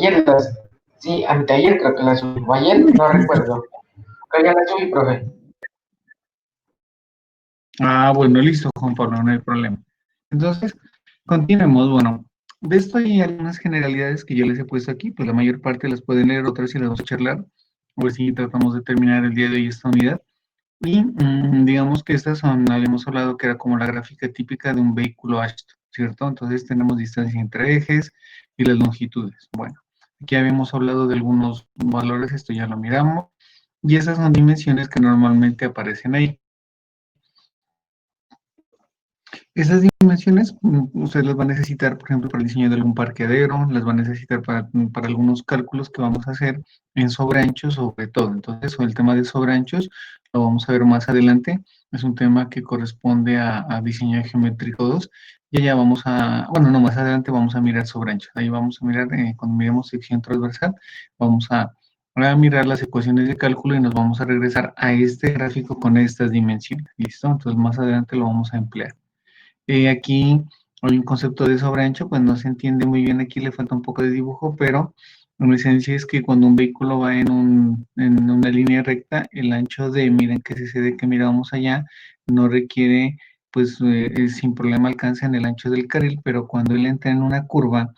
ayer sí, anteayer creo que la subí, o ayer, no recuerdo. Pero ya la subí, profe. Bueno, listo, Juan Pablo, no hay problema. Entonces, continuemos. Bueno, de esto hay algunas generalidades que yo les he puesto aquí, pues la mayor parte las pueden leer, otras sí las vamos a charlar, o si tratamos de terminar el día de hoy esta unidad. Y digamos que estas son, habíamos hablado que era como la gráfica típica de un vehículo Ashton, ¿cierto? Entonces tenemos distancia entre ejes y las longitudes. Bueno, aquí habíamos hablado de algunos valores, esto ya lo miramos, y esas son dimensiones que normalmente aparecen ahí. Esas dimensiones usted las va a necesitar, por ejemplo, para el diseño de algún parqueadero, las va a necesitar para algunos cálculos que vamos a hacer en sobreanchos sobre todo. Entonces, el tema de sobreanchos lo vamos a ver más adelante. Es un tema que corresponde a diseño geométrico 2. Y allá vamos a, bueno, no, más adelante vamos a mirar sobreanchos. Ahí vamos a mirar, cuando miremos sección transversal, vamos a mirar las ecuaciones de cálculo y nos vamos a regresar a este gráfico con estas dimensiones. ¿Listo? Entonces, más adelante lo vamos a emplear. Aquí hay un concepto de sobreancho, pues no se entiende muy bien, aquí le falta un poco de dibujo, pero en esencia es que cuando un vehículo va en una línea recta, el ancho de, miren que ese CD que miramos allá, no requiere, pues sin problema alcanza en el ancho del carril, pero cuando él entra en una curva,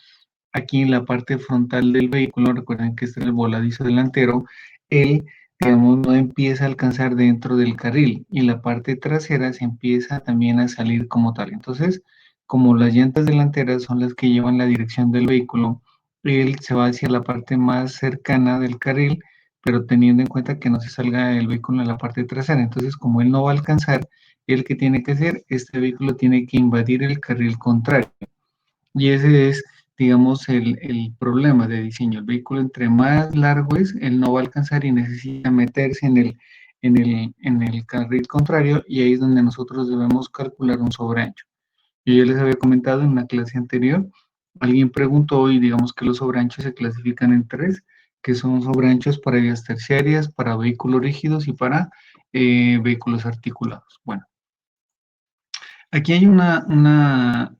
aquí en la parte frontal del vehículo, recuerden que este es el voladizo delantero, él, digamos, no empieza a alcanzar dentro del carril y la parte trasera se empieza también a salir como tal. Entonces, como las llantas delanteras son las que llevan la dirección del vehículo, él se va hacia la parte más cercana del carril, pero teniendo en cuenta que no se salga el vehículo en la parte trasera. Entonces, como él no va a alcanzar, él que tiene que hacer, este vehículo tiene que invadir el carril contrario. Y ese es, digamos, el problema de diseño. El vehículo entre más largo es, él no va a alcanzar y necesita meterse en el carril contrario y ahí es donde nosotros debemos calcular un sobreancho. Yo ya les había comentado en una clase anterior, alguien preguntó y digamos que los sobreanchos se clasifican en tres, que son sobreanchos para vías terciarias, para vehículos rígidos y para vehículos articulados. Bueno. Aquí hay una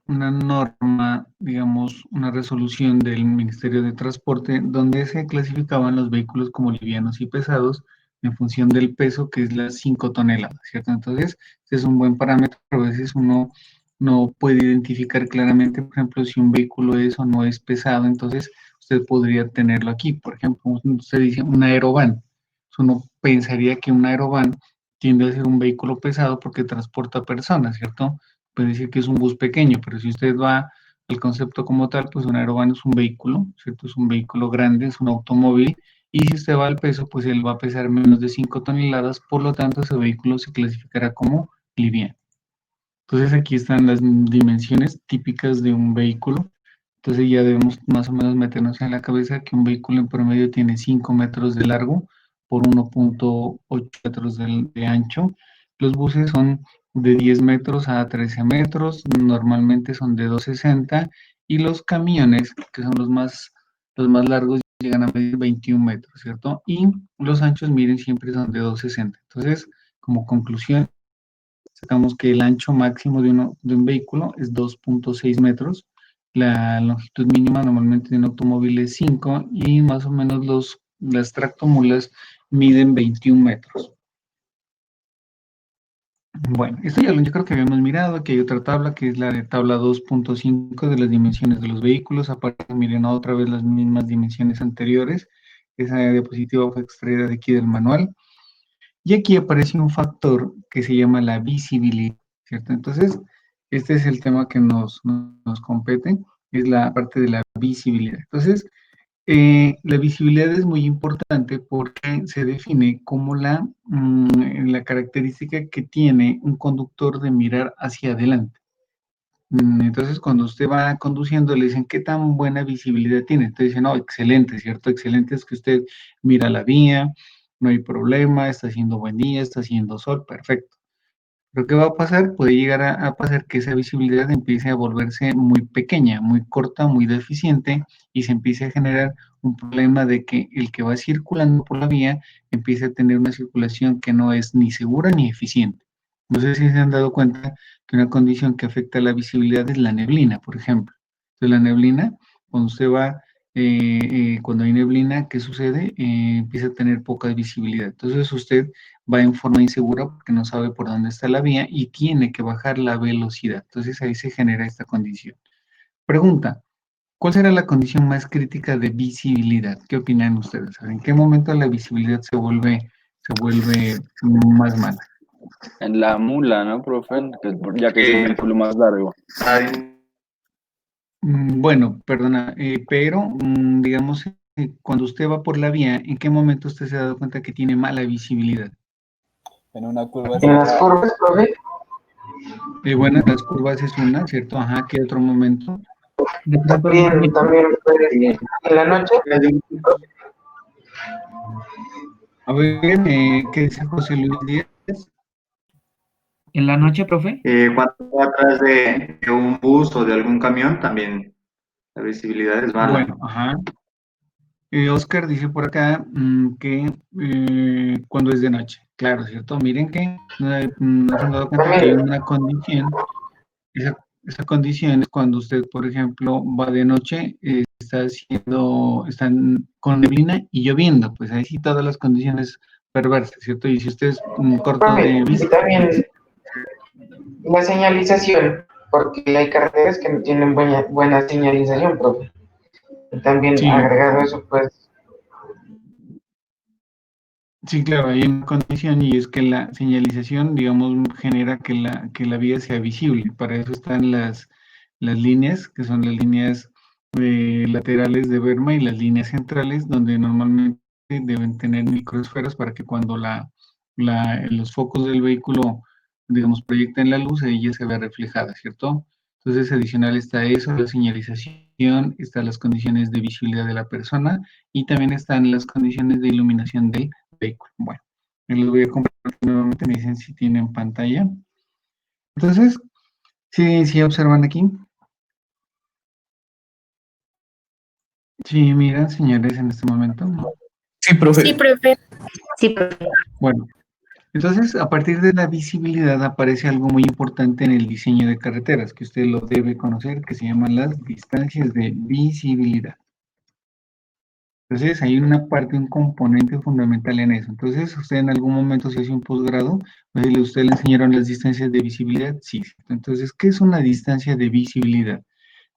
norma, digamos, una resolución del Ministerio de Transporte donde se clasificaban los vehículos como livianos y pesados en función del peso, que es las 5 toneladas, ¿cierto? Entonces, este es un buen parámetro. A veces uno no puede identificar claramente, por ejemplo, si un vehículo es o no es pesado, entonces usted podría tenerlo aquí. Por ejemplo, usted dice un aerovan. Uno pensaría que un aerovan tiende a ser un vehículo pesado porque transporta personas, ¿cierto? Puede decir que es un bus pequeño, pero si usted va al concepto como tal, pues un aerovan es un vehículo, ¿cierto? Es un vehículo grande, es un automóvil, y si usted va al peso, pues él va a pesar menos de 5 toneladas, por lo tanto ese vehículo se clasificará como liviano. Entonces aquí están las dimensiones típicas de un vehículo. Entonces ya debemos más o menos meternos en la cabeza que un vehículo en promedio tiene 5 metros de largo por 1,8 metros de ancho. Los buses son de 10 metros a 13 metros, normalmente son de 2,60 y los camiones, que son los más largos, llegan a medir 21 metros, ¿cierto? Y los anchos, miren, siempre son de 2,60. Entonces, como conclusión, sacamos que el ancho máximo de un vehículo es 2,6 metros, la longitud mínima normalmente de un automóvil es 5 y más o menos las tractomulas miden 21 metros. Bueno, esto ya yo creo que habíamos mirado, que hay otra tabla que es la de tabla 2,5 de las dimensiones de los vehículos. Aparte, miren otra vez las mismas dimensiones anteriores. Esa diapositiva fue extraída de aquí del manual. Y aquí aparece un factor que se llama la visibilidad, ¿cierto? Entonces, este es el tema que nos compete, es la parte de la visibilidad. Entonces, la visibilidad es muy importante porque se define como la característica que tiene un conductor de mirar hacia adelante. Entonces, cuando usted va conduciendo, le dicen, ¿qué tan buena visibilidad tiene? Entonces dice, no, excelente, ¿cierto? Excelente es que usted mira la vía, no hay problema, está haciendo buen día, está haciendo sol, perfecto. Pero ¿qué va a pasar? Puede llegar a pasar que esa visibilidad empiece a volverse muy pequeña, muy corta, muy deficiente y se empiece a generar un problema de que el que va circulando por la vía empiece a tener una circulación que no es ni segura ni eficiente. No sé si se han dado cuenta que una condición que afecta la visibilidad es la neblina, por ejemplo. Entonces la neblina, cuando usted va cuando hay neblina, ¿qué sucede? Empieza a tener poca visibilidad. Entonces usted va en forma insegura porque no sabe por dónde está la vía y tiene que bajar la velocidad. Entonces ahí se genera esta condición. Pregunta, ¿cuál será la condición más crítica de visibilidad? ¿Qué opinan ustedes? ¿En qué momento la visibilidad se vuelve más mala? En la mula, ¿no, profe? Ya que es el vehículo más largo. Bueno, perdona, pero digamos, cuando usted va por la vía, ¿en qué momento usted se ha dado cuenta que tiene mala visibilidad? En una curva En las cerrada. curvas, profe, Bueno, las curvas es una, ¿cierto? Ajá, ¿qué otro momento? De pronto, también puede ser en la noche. a ver, ¿qué dice José Luis Díaz? En la noche, profe. Cuando va atrás de un bus o de algún camión, también la visibilidad es mala. Bueno, ajá. Oscar dice por acá que cuando es de noche, claro, ¿cierto? Miren que nos han dado cuenta que hay También, una condición. Esa condición es cuando usted, por ejemplo, va de noche, están con neblina y lloviendo, pues ahí sí todas las condiciones perversas, ¿cierto? Y si usted es corto de profe, y vista, también la señalización, porque hay carreteras que no tienen buena señalización, profe. Y también sí, agregado eso, pues, sí, claro, hay una condición y es que la señalización, digamos, genera que la vía sea visible. Para eso están las líneas, que son las líneas laterales de Berma y las líneas centrales, donde normalmente deben tener microesferas para que cuando los focos del vehículo, digamos, proyecten la luz, ella se vea reflejada, ¿cierto? Entonces, adicional está eso, la señalización, están las condiciones de visibilidad de la persona y también están las condiciones de iluminación del vehículo. Bueno, me los voy a compartir nuevamente, me dicen si tienen pantalla. Entonces, sí observan aquí. Sí, miran, señores, en este momento. Sí, profe. Sí, profe. Sí, profe. Bueno, entonces, a partir de la visibilidad aparece algo muy importante en el diseño de carreteras, que usted lo debe conocer, que se llaman las distancias de visibilidad. Entonces, hay una parte, un componente fundamental en eso. Entonces, usted en algún momento se hace un posgrado, pues, usted le enseñaron las distancias de visibilidad, sí. Entonces, ¿qué es una distancia de visibilidad?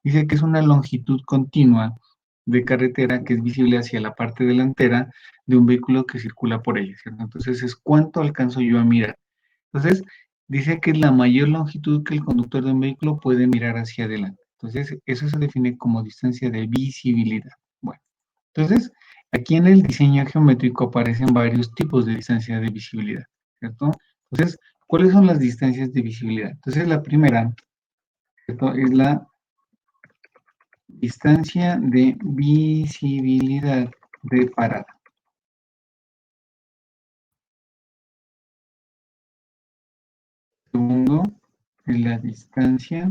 Dice que es una longitud continua de carretera que es visible hacia la parte delantera de un vehículo que circula por ella, ¿cierto? Entonces, es cuánto alcanzo yo a mirar. Entonces, dice que es la mayor longitud que el conductor de un vehículo puede mirar hacia adelante. Entonces, eso se define como distancia de visibilidad. Bueno. Entonces, aquí en el diseño geométrico aparecen varios tipos de distancia de visibilidad, ¿cierto? Entonces, ¿cuáles son las distancias de visibilidad? Entonces, la primera, ¿cierto? Es la distancia de visibilidad de parada. Segundo, es la distancia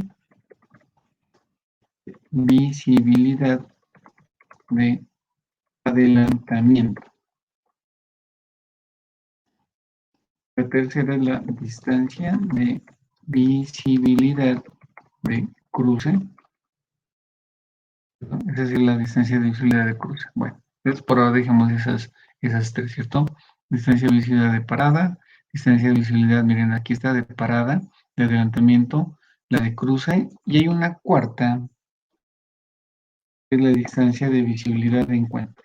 de visibilidad de adelantamiento. La tercera es la distancia de visibilidad de cruce. ¿No? Esa es la distancia de visibilidad de cruce. Bueno, entonces por ahora dejamos esas tres, ¿cierto? Distancia de visibilidad de parada, distancia de visibilidad, miren, aquí está de parada, de adelantamiento, la de cruce, y hay una cuarta, que es la distancia de visibilidad de encuentro.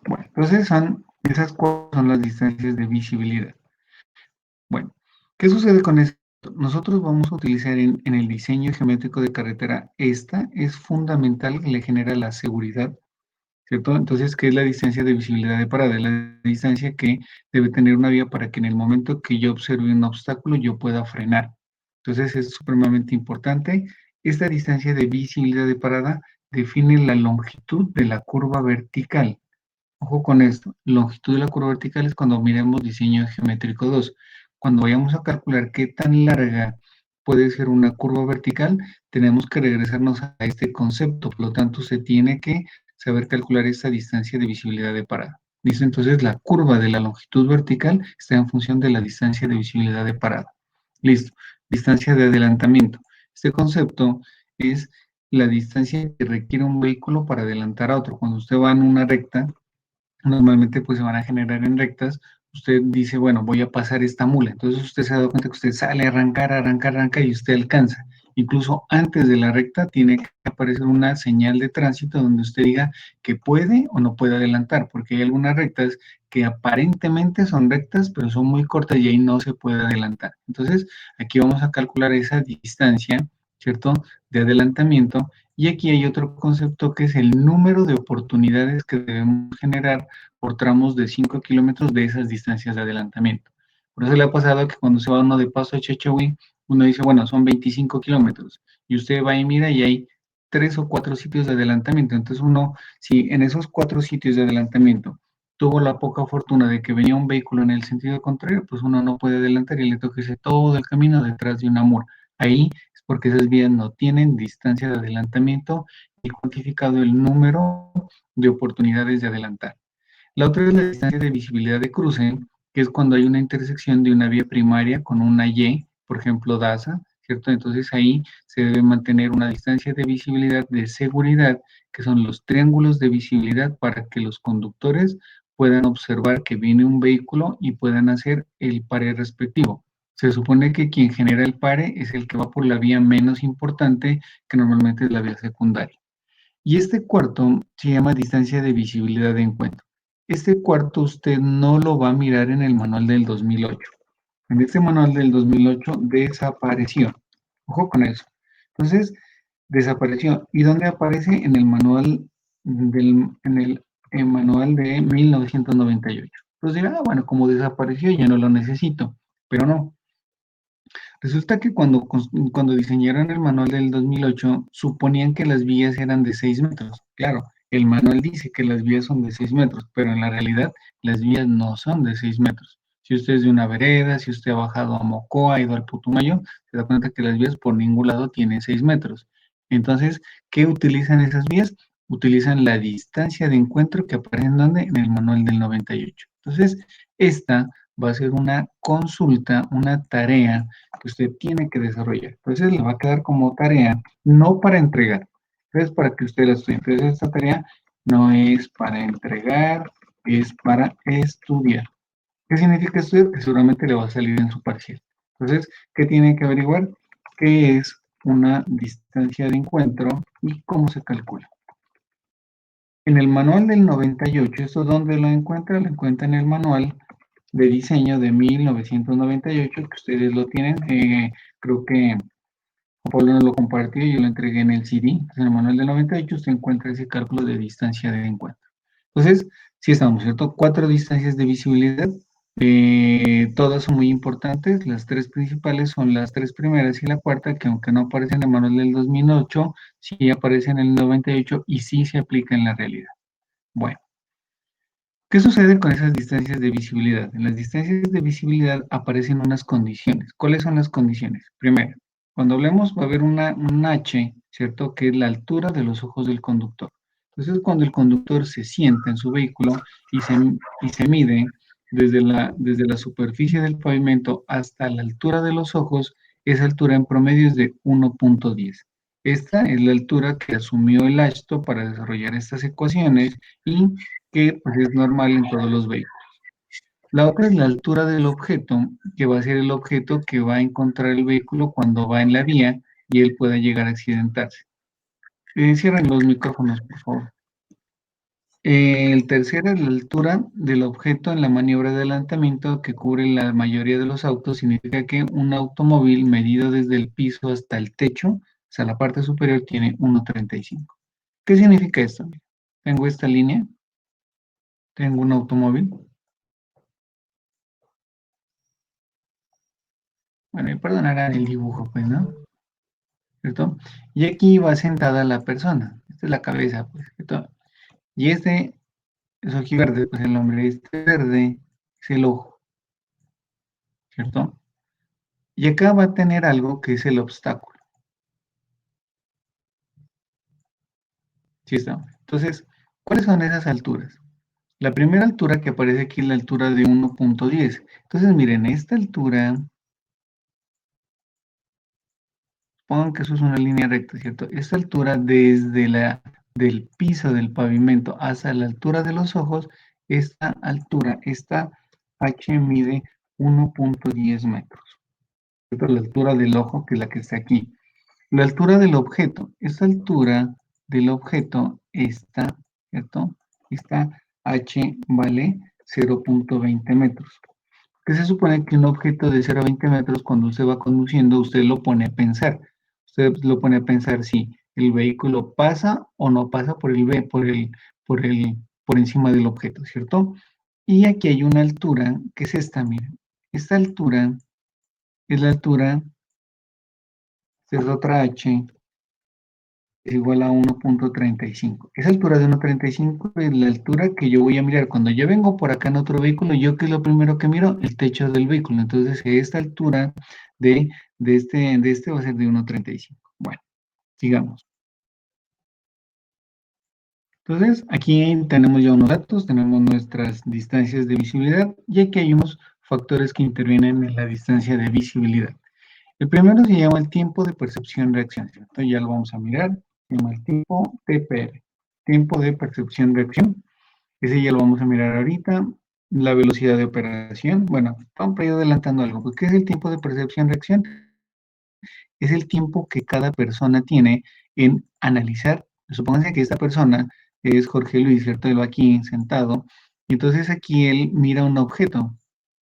Bueno, entonces esas cuatro son las distancias de visibilidad. Bueno, ¿qué sucede con esto? Nosotros vamos a utilizar en el diseño geométrico de carretera, esta es fundamental que le genera la seguridad, ¿cierto? Entonces, ¿qué es la distancia de visibilidad de parada? Es la distancia que debe tener una vía para que en el momento que yo observe un obstáculo yo pueda frenar. Entonces, es supremamente importante. Esta distancia de visibilidad de parada define la longitud de la curva vertical. Ojo con esto, longitud de la curva vertical es cuando miremos diseño geométrico 2. Cuando vayamos a calcular qué tan larga puede ser una curva vertical, tenemos que regresarnos a este concepto. Por lo tanto, se tiene que saber calcular esta distancia de visibilidad de parada. ¿Listo? Entonces la curva de la longitud vertical está en función de la distancia de visibilidad de parada. Listo. Distancia de adelantamiento. Este concepto es la distancia que requiere un vehículo para adelantar a otro. Cuando usted va en una recta, normalmente pues se van a generar en rectas. Usted dice, bueno, voy a pasar esta mula. Entonces usted se da cuenta que usted sale a arrancar, arrancar, arranca y usted alcanza. Incluso antes de la recta tiene que aparecer una señal de tránsito donde usted diga que puede o no puede adelantar, porque hay algunas rectas que aparentemente son rectas, pero son muy cortas y ahí no se puede adelantar. Entonces, aquí vamos a calcular esa distancia, ¿cierto?, de adelantamiento. Y aquí hay otro concepto que es el número de oportunidades que debemos generar por tramos de 5 kilómetros de esas distancias de adelantamiento. Por eso le ha pasado que cuando se va uno de Paso a Chechehuí, uno dice, bueno, son 25 kilómetros. Y usted va y mira y hay 3 o 4 sitios de adelantamiento. Entonces uno, si en esos 4 sitios de adelantamiento tuvo la poca fortuna de que venía un vehículo en el sentido contrario, pues uno no puede adelantar y le toca irse todo el camino detrás de una mura. Ahí es porque esas vías no tienen distancia de adelantamiento y cuantificado el número de oportunidades de adelantar. La otra es la distancia de visibilidad de cruce, que es cuando hay una intersección de una vía primaria con una Y, por ejemplo, DASA, ¿cierto? Entonces ahí se debe mantener una distancia de visibilidad de seguridad, que son los triángulos de visibilidad para que los conductores puedan observar que viene un vehículo y puedan hacer el pare respectivo. Se supone que quien genera el pare es el que va por la vía menos importante, que normalmente es la vía secundaria. Y este cuarto se llama distancia de visibilidad de encuentro. Este cuarto usted no lo va a mirar en el manual del 2008. En este manual del 2008 desapareció. Ojo con eso. Entonces, desapareció. ¿Y dónde aparece? En el manual manual de 1998. Entonces dirá, bueno, como desapareció ya no lo necesito. Pero no. Resulta que cuando diseñaron el manual del 2008, suponían que las vías eran de 6 metros. Claro, el manual dice que las vías son de 6 metros, pero en la realidad las vías no son de 6 metros. Si usted es de una vereda, si usted ha bajado a Mocoa, ha ido al Putumayo, se da cuenta que las vías por ningún lado tienen 6 metros. Entonces, ¿qué utilizan esas vías? Utilizan la distancia de encuentro que aparece en donde? En el manual del 98. Entonces, esta va a ser una consulta, una tarea que usted tiene que desarrollar. Entonces le va a quedar como tarea, no para entregar, es para que usted la estudie. Entonces esta tarea no es para entregar, es para estudiar. ¿Qué significa estudiar? Que seguramente le va a salir en su parcial. Entonces, ¿qué tiene que averiguar? ¿Qué es una distancia de encuentro y cómo se calcula? En el manual del 98, ¿esto dónde lo encuentra? Lo encuentra en el manual de diseño de 1998, que ustedes lo tienen. Creo que Pablo nos lo compartió y yo lo entregué en el CD. En el manual del 98 usted encuentra ese cálculo de distancia de encuentro. Entonces, sí estamos, ¿cierto? 4 distancias de visibilidad. Todas son muy importantes. Las 3 principales son las 3 primeras y la cuarta, que aunque no aparecen en el manual del 2008, sí aparecen en el 98 y sí se aplica en la realidad. Bueno. ¿Qué sucede con esas distancias de visibilidad? En las distancias de visibilidad aparecen unas condiciones. ¿Cuáles son las condiciones? Primero, cuando hablemos va a haber un H, ¿cierto? Que es la altura de los ojos del conductor. Entonces, cuando el conductor se sienta en su vehículo y se mide desde la superficie del pavimento hasta la altura de los ojos, esa altura en promedio es de 1.10. Esta es la altura que asumió el ASTO para desarrollar estas ecuaciones y que pues, es normal en todos los vehículos. La otra es la altura del objeto, que va a ser el objeto que va a encontrar el vehículo cuando va en la vía y él pueda llegar a accidentarse. Cierren los micrófonos, por favor. El tercero es la altura del objeto en la maniobra de adelantamiento que cubre la mayoría de los autos. Significa que un automóvil medido desde el piso hasta el techo, o sea, la parte superior, tiene 1.35. ¿Qué significa esto? Tengo esta línea, tengo un automóvil. Bueno, y perdonarán el dibujo, pues, ¿no? ¿Cierto? Y aquí va sentada la persona. Esta es la cabeza, pues, ¿cierto? Y este es ojiverde, pues el nombre este verde es el ojo, ¿cierto? Y acá va a tener algo que es el obstáculo. ¿Sí está? Entonces, ¿cuáles son esas alturas? La primera altura que aparece aquí es la altura de 1.10. Entonces, miren, esta altura, supongan que eso es una línea recta, ¿cierto? Esta altura del piso del pavimento hasta la altura de los ojos, esta altura, esta H mide 1.10 metros. ¿Cierto? La altura del ojo, que es la que está aquí. La altura del objeto, esta altura del objeto está, ¿cierto? Esta H vale 0.20 metros. ¿Qué se supone que un objeto de 0 a 20 metros, cuando usted va conduciendo, usted lo pone a pensar? Usted lo pone a pensar si el vehículo pasa o no pasa por encima del objeto, ¿cierto? Y aquí hay una altura, que es esta, miren. Esta altura es la altura, esta es otra H, es igual a 1.35. Esa altura de 1.35 es la altura que yo voy a mirar. Cuando yo vengo por acá en otro vehículo, ¿yo qué es lo primero que miro? El techo del vehículo. Entonces, esta altura de este va a ser de 1.35. Bueno, sigamos. Entonces, aquí tenemos ya unos datos, tenemos nuestras distancias de visibilidad y aquí hay unos factores que intervienen en la distancia de visibilidad. El primero se llama el tiempo de percepción-reacción, ¿cierto? Ya lo vamos a mirar. Se llama el tiempo TPR, tiempo de percepción-reacción. Ese ya lo vamos a mirar ahorita. La velocidad de operación. Bueno, vamos a ir adelantando algo. ¿Qué es el tiempo de percepción-reacción? Es el tiempo que cada persona tiene en analizar. Supónganse que esta persona es Jorge Luis, ¿cierto? Él va aquí sentado. Y entonces aquí él mira un objeto.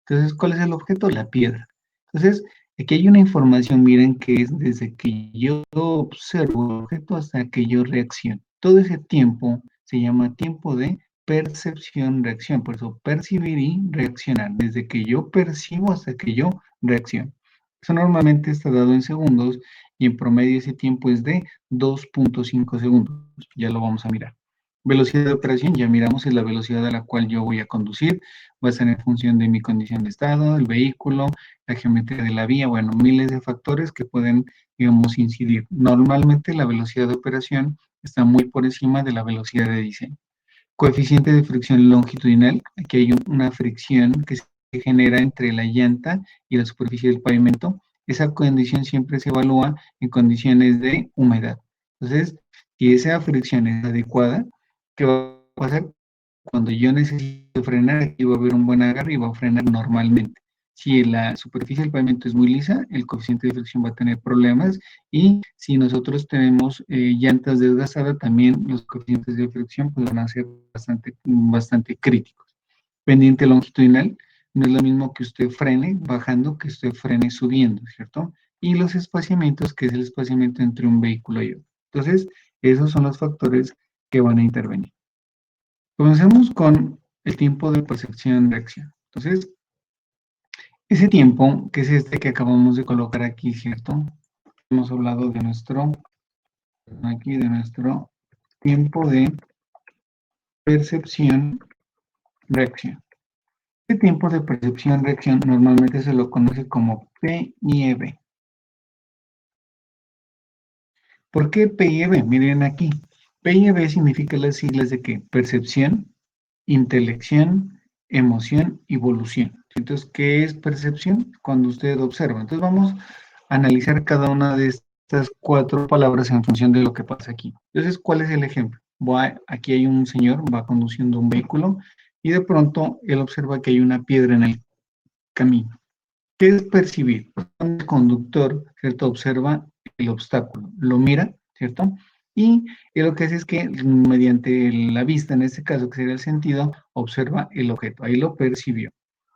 Entonces, ¿cuál es el objeto? La piedra. Entonces, aquí hay una información, miren, que es desde que yo observo el objeto hasta que yo reacciono. Todo ese tiempo se llama tiempo de percepción-reacción. Por eso, percibir y reaccionar. Desde que yo percibo hasta que yo reacciono. Eso normalmente está dado en segundos y en promedio ese tiempo es de 2.5 segundos. Ya lo vamos a mirar. Velocidad de operación, ya miramos, es la velocidad a la cual yo voy a conducir. Va a ser en función de mi condición de estado, el vehículo, la geometría de la vía, bueno, miles de factores que pueden, digamos, incidir. Normalmente la velocidad de operación está muy por encima de la velocidad de diseño. Coeficiente de fricción longitudinal, aquí hay una fricción que se genera entre la llanta y la superficie del pavimento. Esa condición siempre se evalúa en condiciones de humedad. Entonces, si esa fricción es adecuada, ¿qué va a pasar? Cuando yo necesito frenar, aquí va a haber un buen agarre y va a frenar normalmente. Si la superficie del pavimento es muy lisa, el coeficiente de fricción va a tener problemas y si nosotros tenemos llantas desgastadas, también los coeficientes de fricción pues, van a ser bastante críticos. Pendiente longitudinal, no es lo mismo que usted frene bajando que usted frene subiendo, ¿cierto? Y los espaciamientos, que es el espaciamiento entre un vehículo y otro. Entonces, esos son los factores que van a intervenir. Comencemos con el tiempo de percepción-reacción. Entonces, ese tiempo, que es este que acabamos de colocar aquí, ¿cierto? Hemos hablado de nuestro tiempo de percepción-reacción. Este tiempo de percepción-reacción normalmente se lo conoce como P y E. ¿Por qué P y E? Miren aquí. P y E significa las siglas de qué? Percepción, intelección, emoción y evolución. Entonces, ¿qué es percepción? Cuando usted observa. Entonces, vamos a analizar cada una de estas 4 palabras en función de lo que pasa aquí. Entonces, ¿cuál es el ejemplo? Aquí hay un señor, va conduciendo un vehículo y de pronto él observa que hay una piedra en el camino. ¿Qué es percibir? El conductor, ¿cierto? Observa el obstáculo, lo mira, ¿cierto? Y lo que hace es que mediante la vista, en este caso que sería el sentido, observa el objeto, ahí lo percibió.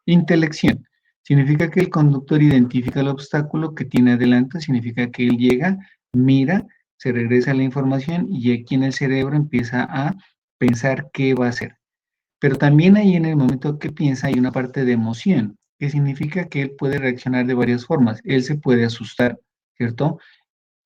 Intelección, significa que el conductor identifica el obstáculo que tiene adelante, significa que él llega, mira, se regresa la información y aquí en el cerebro empieza a pensar qué va a hacer. Pero también ahí en el momento que piensa hay una parte de emoción, que significa que él puede reaccionar de varias formas. Él se puede asustar, ¿cierto?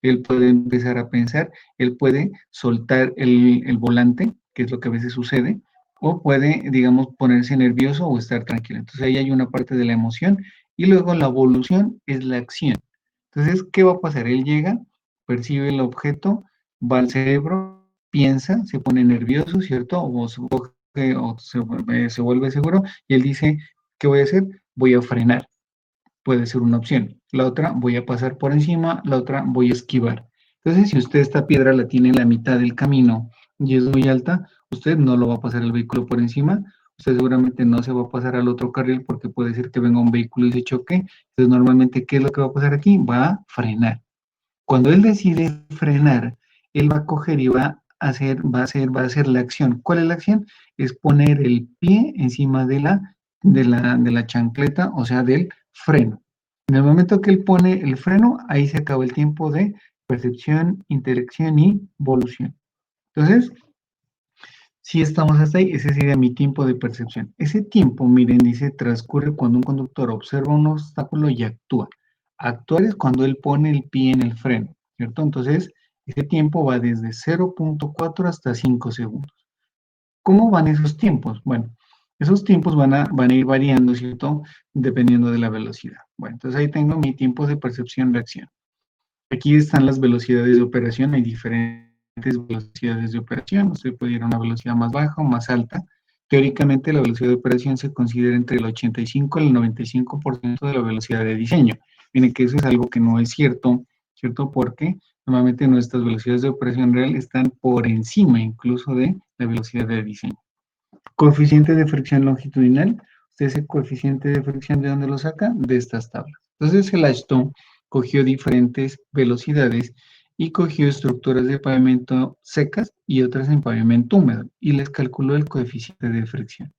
Él puede empezar a pensar, él puede soltar el volante, que es lo que a veces sucede, o puede, digamos, ponerse nervioso o estar tranquilo. Entonces ahí hay una parte de la emoción y luego la evolución es la acción. Entonces, ¿qué va a pasar? Él llega, percibe el objeto, va al cerebro, piensa, se pone nervioso, ¿cierto? O o se vuelve seguro y él dice, ¿qué voy a hacer? Voy a frenar. Puede ser una opción. La otra, voy a pasar por encima. La otra, voy a esquivar. Entonces, si usted esta piedra la tiene en la mitad del camino y es muy alta, usted no lo va a pasar el vehículo por encima. Usted seguramente no se va a pasar al otro carril porque puede ser que venga un vehículo y se choque. Entonces, normalmente, ¿qué es lo que va a pasar aquí? Va a frenar. Cuando él decide frenar, él va a coger y va a hacer la acción. ¿Cuál es la acción? Es poner el pie encima de la chancleta, o sea, del freno. En el momento que él pone el freno, ahí se acaba el tiempo de percepción, interacción y evolución. Entonces, si estamos hasta ahí, ese sería mi tiempo de percepción. Ese tiempo, miren, dice, transcurre cuando un conductor observa un obstáculo y actúa. Actuar es cuando él pone el pie en el freno, ¿cierto? Entonces, ese tiempo va desde 0.4 hasta 5 segundos. ¿Cómo van esos tiempos? Bueno, esos tiempos van a ir variando, ¿cierto? Dependiendo de la velocidad. Bueno, entonces ahí tengo mi tiempo de percepción-reacción. Aquí están las velocidades de operación, hay diferentes velocidades de operación, usted puede ir a una velocidad más baja o más alta. Teóricamente la velocidad de operación se considera entre el 85 y el 95% de la velocidad de diseño. Miren que eso es algo que no es cierto, ¿cierto? Porque normalmente nuestras velocidades de operación real están por encima incluso de la velocidad de diseño. Coeficiente de fricción longitudinal. Usted ese coeficiente de fricción, ¿de dónde lo saca? De estas tablas. Entonces el Ashton cogió diferentes velocidades y cogió estructuras de pavimento secas y otras en pavimento húmedo y les calculó el coeficiente de fricción.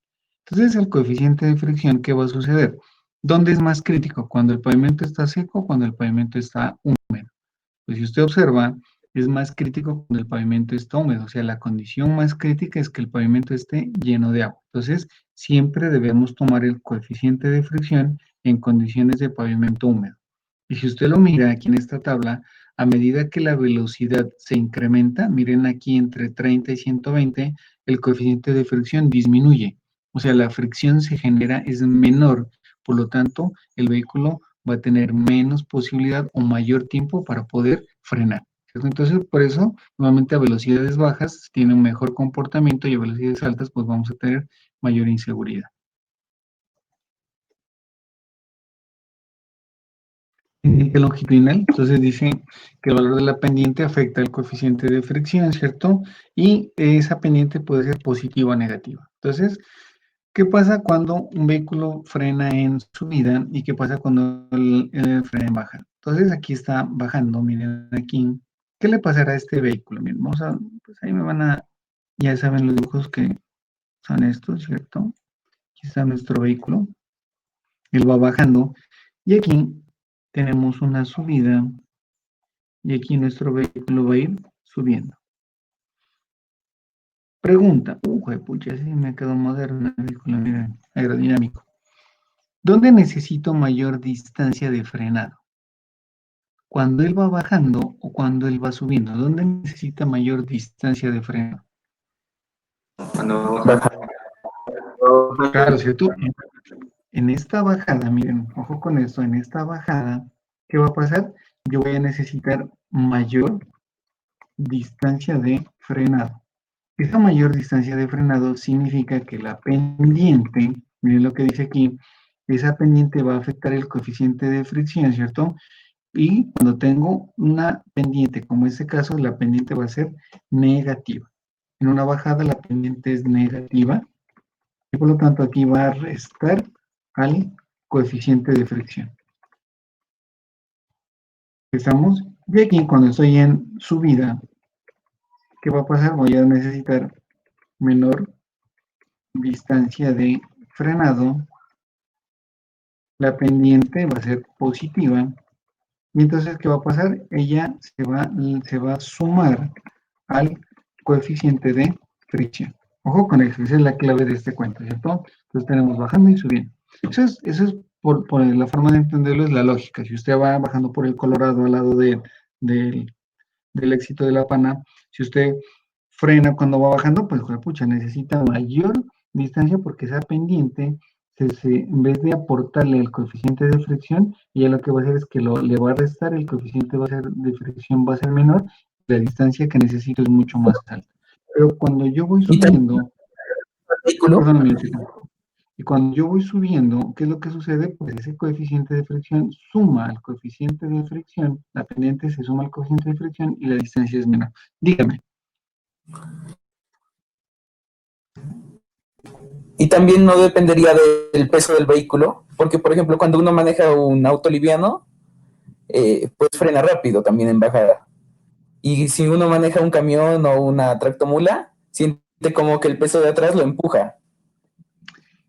Entonces el coeficiente de fricción, ¿qué va a suceder? ¿Dónde es más crítico? ¿Cuando el pavimento está seco o cuando el pavimento está húmedo? Pues si usted observa, es más crítico cuando el pavimento está húmedo, o sea, la condición más crítica es que el pavimento esté lleno de agua. Entonces, siempre debemos tomar el coeficiente de fricción en condiciones de pavimento húmedo. Y si usted lo mira aquí en esta tabla, a medida que la velocidad se incrementa, miren aquí entre 30 y 120, el coeficiente de fricción disminuye. O sea, la fricción se genera, es menor, por lo tanto, el vehículo va a tener menos posibilidad o mayor tiempo para poder frenar, ¿cierto? Entonces, por eso, normalmente a velocidades bajas tiene un mejor comportamiento y a velocidades altas, pues vamos a tener mayor inseguridad. Pendiente longitudinal, entonces dice que el valor de la pendiente afecta el coeficiente de fricción, ¿cierto? Y esa pendiente puede ser positiva o negativa. Entonces, ¿qué pasa cuando un vehículo frena en subida y qué pasa cuando frena en baja? Entonces aquí está bajando, miren aquí. ¿Qué le pasará a este vehículo? Miren, pues ahí ya saben los dibujos que son estos, ¿cierto? Aquí está nuestro vehículo. Él va bajando y aquí tenemos una subida y aquí nuestro vehículo va a ir subiendo. Pregunta, pucha, sí me quedó moderno el vehículo, miren, aerodinámico. ¿Dónde necesito mayor distancia de frenado? ¿Cuando él va bajando o cuando él va subiendo? ¿Dónde necesita mayor distancia de freno? Cuando baja. Claro, ¿cierto? En esta bajada, miren, ojo con esto, en esta bajada, ¿qué va a pasar? Yo voy a necesitar mayor distancia de frenado. Esa mayor distancia de frenado significa que la pendiente, miren lo que dice aquí, esa pendiente va a afectar el coeficiente de fricción, ¿cierto? Y cuando tengo una pendiente, como en este caso, la pendiente va a ser negativa. En una bajada la pendiente es negativa y por lo tanto aquí va a restar al coeficiente de fricción. ¿Estamos? Y aquí cuando estoy en subida, ¿qué va a pasar? Voy a necesitar menor distancia de frenado. La pendiente va a ser positiva. Y entonces, ¿qué va a pasar? Ella se va a sumar al coeficiente de fricción. Ojo con eso, esa es la clave de este cuento, ¿cierto? Entonces tenemos bajando y subiendo. Eso es por la forma de entenderlo, es la lógica. Si usted va bajando por el Colorado al lado del Éxito de La Pana, si usted frena cuando va bajando, pues, pucha, necesita mayor distancia porque esa pendiente, en vez de aportarle el coeficiente de fricción, ella lo que va a hacer es que le va a restar, el coeficiente de fricción va a ser menor, la distancia que necesito es mucho más alta. Pero cuando yo voy subiendo, vehículo. Perdón, un minutito. Y cuando yo voy subiendo, ¿qué es lo que sucede? Pues ese coeficiente de fricción suma al coeficiente de fricción, la pendiente se suma al coeficiente de fricción y la distancia es menor. Dígame. Y también no dependería del peso del vehículo, porque por ejemplo cuando uno maneja un auto liviano, pues frena rápido también en bajada. Y si uno maneja un camión o una tractomula, siente como que el peso de atrás lo empuja.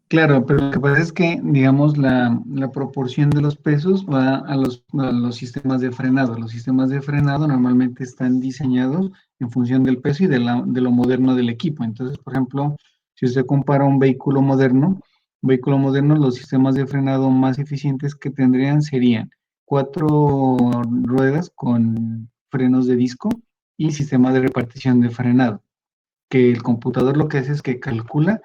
Claro, pero lo que pasa es que, digamos, la proporción de los pesos va a los sistemas de frenado. Los sistemas de frenado normalmente están diseñados en función del peso y de lo moderno del equipo. Entonces, por ejemplo, si usted compara un vehículo moderno, los sistemas de frenado más eficientes que tendrían serían 4 ruedas con frenos de disco y sistema de repartición de frenado, que el computador lo que hace es que calcula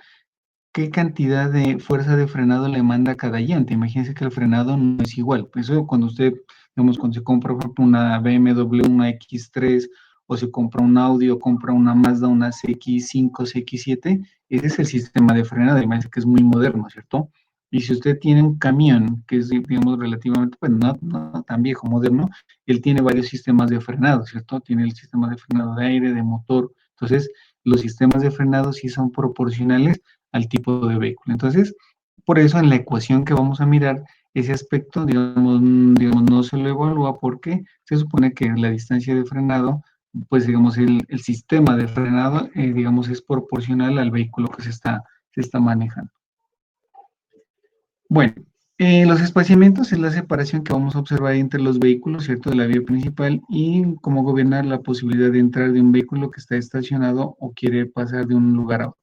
qué cantidad de fuerza de frenado le manda a cada llanta. Imagínense que el frenado no es igual. Por eso cuando usted, digamos, cuando se compra, por ejemplo, una BMW, una X3, o se compra un Audi, o compra una Mazda, una CX5, CX7, ese es el sistema de frenado. Imagínense que es muy moderno, ¿cierto? Y si usted tiene un camión que es, digamos, relativamente, pues no tan viejo, moderno, él tiene varios sistemas de frenado, ¿cierto? Tiene el sistema de frenado de aire, de motor. Entonces, los sistemas de frenado sí son proporcionales al tipo de vehículo. Entonces, por eso en la ecuación que vamos a mirar, ese aspecto, digamos, no se lo evalúa porque se supone que la distancia de frenado, pues digamos, el sistema de frenado, digamos, es proporcional al vehículo que se está manejando. Bueno, los espaciamientos es la separación que vamos a observar entre los vehículos, ¿cierto?, de la vía principal y cómo gobernar la posibilidad de entrar de un vehículo que está estacionado o quiere pasar de un lugar a otro.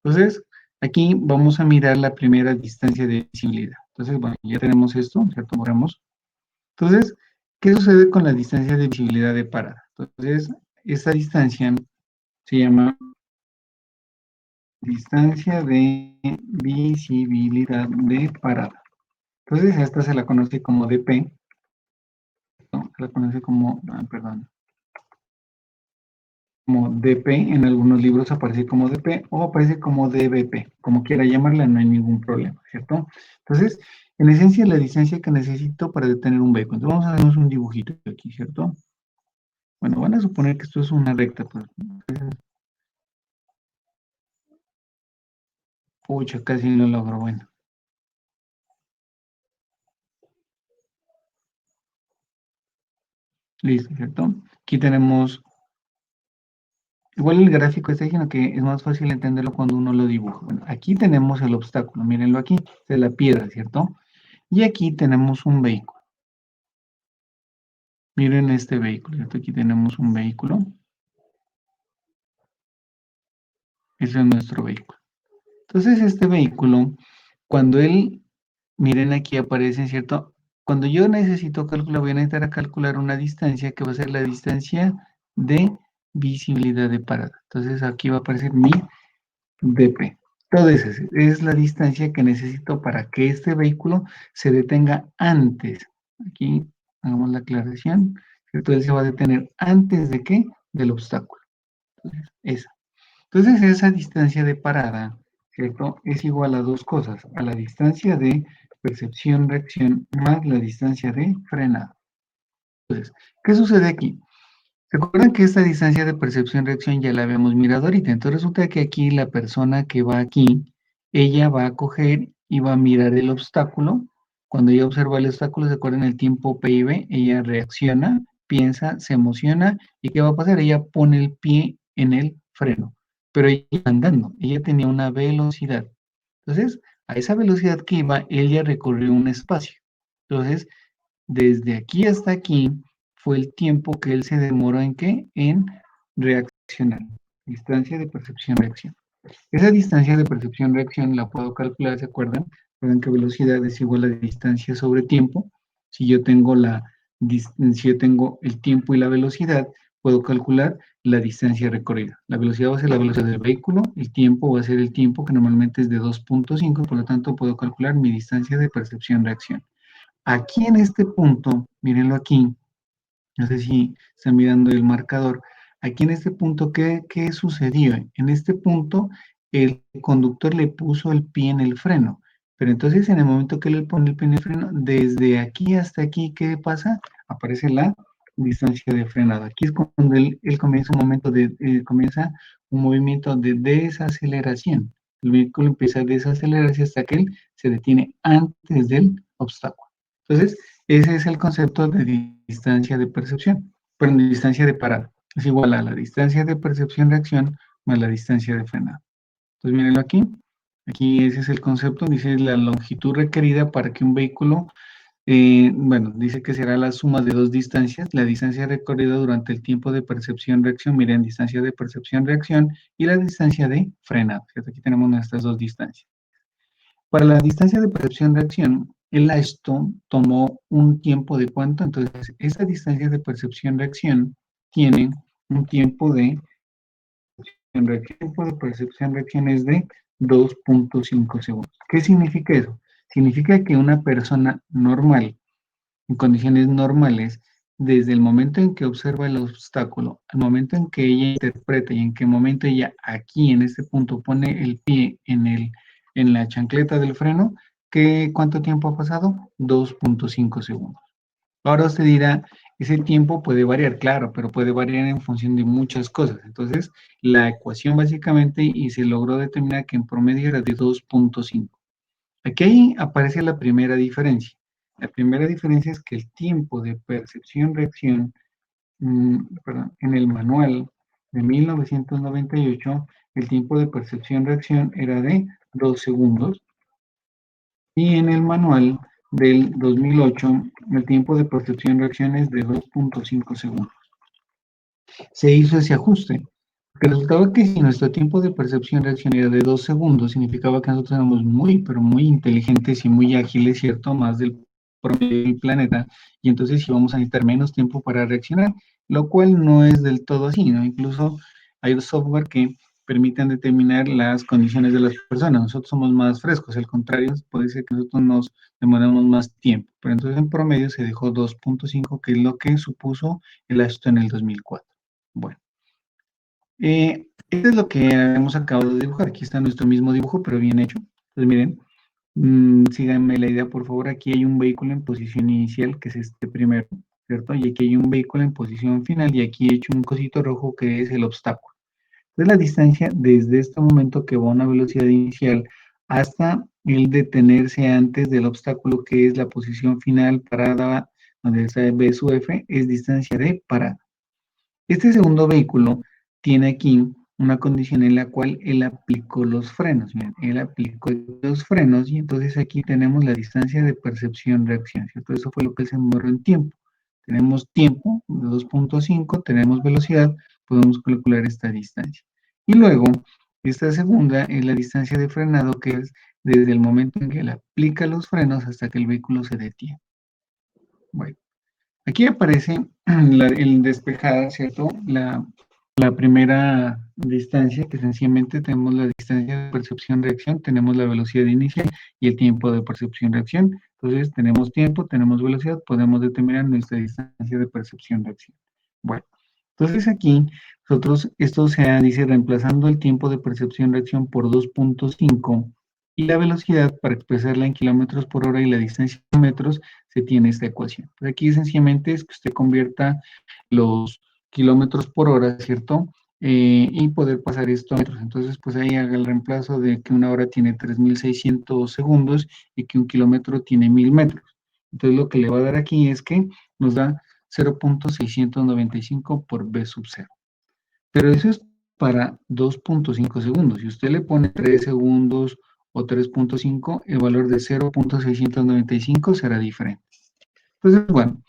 Entonces, aquí vamos a mirar la primera distancia de visibilidad. Entonces, bueno, ya tenemos esto, ¿cierto? Borramos. Entonces, ¿qué sucede con la distancia de visibilidad de parada? Entonces, esta distancia se llama distancia de visibilidad de parada. Entonces, a esta se la conoce como dP, ¿no? Se la conoce como, perdón, como dP, en algunos libros aparece como dP o aparece como dBP, como quiera llamarla, no hay ningún problema, ¿cierto? Entonces, en esencia, la distancia que necesito para detener un vehículo. Entonces, vamos a hacer un dibujito aquí, ¿cierto? Bueno, van a suponer que esto es una recta, pues. Pucha, casi no logro, bueno. Listo, ¿cierto? Aquí tenemos, igual el gráfico está diciendo que es más fácil entenderlo cuando uno lo dibuja. Bueno, aquí tenemos el obstáculo, mírenlo aquí, de la piedra, ¿cierto? Y aquí tenemos un vehículo. Miren este vehículo, ¿cierto? Aquí tenemos un vehículo. Ese es nuestro vehículo. Entonces, este vehículo, cuando él, miren aquí aparece, ¿cierto? Cuando yo necesito calcular, voy a necesitar a calcular una distancia que va a ser la distancia de visibilidad de parada. Entonces, aquí va a aparecer mi dP. Entonces, es la distancia que necesito para que este vehículo se detenga antes. Aquí hagamos la aclaración, ¿cierto? Él se va a detener antes de qué? Del obstáculo. Entonces, esa. Entonces, esa distancia de parada, ¿cierto? Es igual a dos cosas, a la distancia de percepción-reacción más la distancia de frenado. Entonces, ¿qué sucede aquí? Recuerden que esta distancia de percepción-reacción ya la habíamos mirado ahorita. Entonces, resulta que aquí la persona que va aquí, ella va a coger y va a mirar el obstáculo. Cuando ella observa el obstáculo, ¿se acuerdan el tiempo P y V? Ella reacciona, piensa, se emociona. ¿Y qué va a pasar? Ella pone el pie en el freno. Pero ella iba andando, ella tenía una velocidad. Entonces, a esa velocidad que iba, ella recorrió un espacio. Entonces, desde aquí hasta aquí fue el tiempo que él se demoró en qué? En reaccionar. Distancia de percepción-reacción. Esa distancia de percepción-reacción la puedo calcular, ¿se acuerdan? Recuerden que velocidad es igual a distancia sobre tiempo. Si yo tengo si yo tengo el tiempo y la velocidad, puedo calcular la distancia recorrida. La velocidad va a ser la velocidad del vehículo, el tiempo va a ser el tiempo que normalmente es de 2.5, por lo tanto puedo calcular mi distancia de percepción-reacción. Aquí en este punto, mírenlo aquí, no sé si están mirando el marcador, aquí en este punto, ¿qué sucedió? En este punto, el conductor le puso el pie en el freno. Pero entonces en el momento que le pone el pie en el freno, desde aquí hasta aquí, ¿qué pasa? Aparece la distancia de frenado. Aquí es cuando él comienza un momento comienza un movimiento de desaceleración. El vehículo empieza a desacelerarse hasta que él se detiene antes del obstáculo. Entonces, ese es el concepto de distancia de percepción, pero distancia de parada. Es igual a la distancia de percepción-reacción más la distancia de frenado. Entonces, mírenlo aquí. Aquí ese es el concepto, dice la longitud requerida para que un vehículo, bueno, dice que será la suma de dos distancias, la distancia recorrida durante el tiempo de percepción-reacción, miren, distancia de percepción-reacción y la distancia de frenado. ¿Cierto? Aquí tenemos nuestras dos distancias. Para la distancia de percepción-reacción, el Ashton tomó un tiempo de cuánto, entonces esa distancia de percepción-reacción tiene un tiempo de percepción-reacción es de 2.5 segundos. ¿Qué significa eso? Significa que una persona normal, en condiciones normales, desde el momento en que observa el obstáculo, al momento en que ella interpreta y en qué momento ella aquí en este punto pone el pie en la chancleta del freno, ¿cuánto tiempo ha pasado? 2.5 segundos. Ahora usted dirá, ese tiempo puede variar, claro, pero puede variar en función de muchas cosas. Entonces, la ecuación básicamente y se logró determinar que en promedio era de 2.5. Aquí ahí aparece la primera diferencia. La primera diferencia es que el tiempo de percepción-reacción, perdón, en el manual de 1998, el tiempo de percepción-reacción era de 2 segundos y en el manual del 2008, el tiempo de percepción-reacción es de 2.5 segundos. Se hizo ese ajuste. Que resultaba que si nuestro tiempo de percepción-reacción era de 2 segundos, significaba que nosotros éramos muy, pero muy inteligentes y muy ágiles, ¿cierto? Más del promedio del planeta. Y entonces íbamos a necesitar menos tiempo para reaccionar, lo cual no es del todo así, ¿no? Incluso hay software que permiten determinar las condiciones de las personas. Nosotros somos más frescos, al contrario, puede ser que nosotros nos demoramos más tiempo. Pero entonces en promedio se dejó 2.5, que es lo que supuso el Ashton en el 2004. Bueno. Esto es lo que hemos acabado de dibujar. Aquí está nuestro mismo dibujo, pero bien hecho. Entonces, miren, síganme la idea, por favor. Aquí hay un vehículo en posición inicial, que es este primero, ¿cierto? Y aquí hay un vehículo en posición final, y aquí he hecho un cosito rojo, que es el obstáculo. Entonces, la distancia desde este momento que va a una velocidad inicial hasta el detenerse antes del obstáculo, que es la posición final parada, donde está B sub F, es distancia de parada. Este segundo vehículo tiene aquí una condición en la cual él aplicó los frenos. Miren, él aplicó los frenos y entonces aquí tenemos la distancia de percepción-reacción, ¿cierto? Eso fue lo que él se demoró en tiempo. Tenemos tiempo de 2.5, tenemos velocidad, podemos calcular esta distancia. Y luego, esta segunda es la distancia de frenado, que es desde el momento en que él aplica los frenos hasta que el vehículo se detiene. Bueno. Aquí aparece el despejada, ¿cierto? La primera distancia, que sencillamente tenemos la distancia de percepción-reacción, tenemos la velocidad inicial y el tiempo de percepción-reacción. Entonces, tenemos tiempo, tenemos velocidad, podemos determinar nuestra distancia de percepción-reacción. Bueno, entonces aquí nosotros, esto se dice reemplazando el tiempo de percepción-reacción por 2.5 y la velocidad para expresarla en kilómetros por hora y la distancia en metros, se tiene esta ecuación. Pues aquí sencillamente es que usted convierta los kilómetros por hora, ¿cierto? Y poder pasar esto a metros. Entonces, pues ahí haga el reemplazo de que una hora tiene 3.600 segundos y que un kilómetro tiene 1.000 metros. Entonces, lo que le va a dar aquí es que nos da 0.695 por B sub 0. Pero eso es para 2.5 segundos. Si usted le pone 3 segundos o 3.5, el valor de 0.695 será diferente. Entonces, bueno,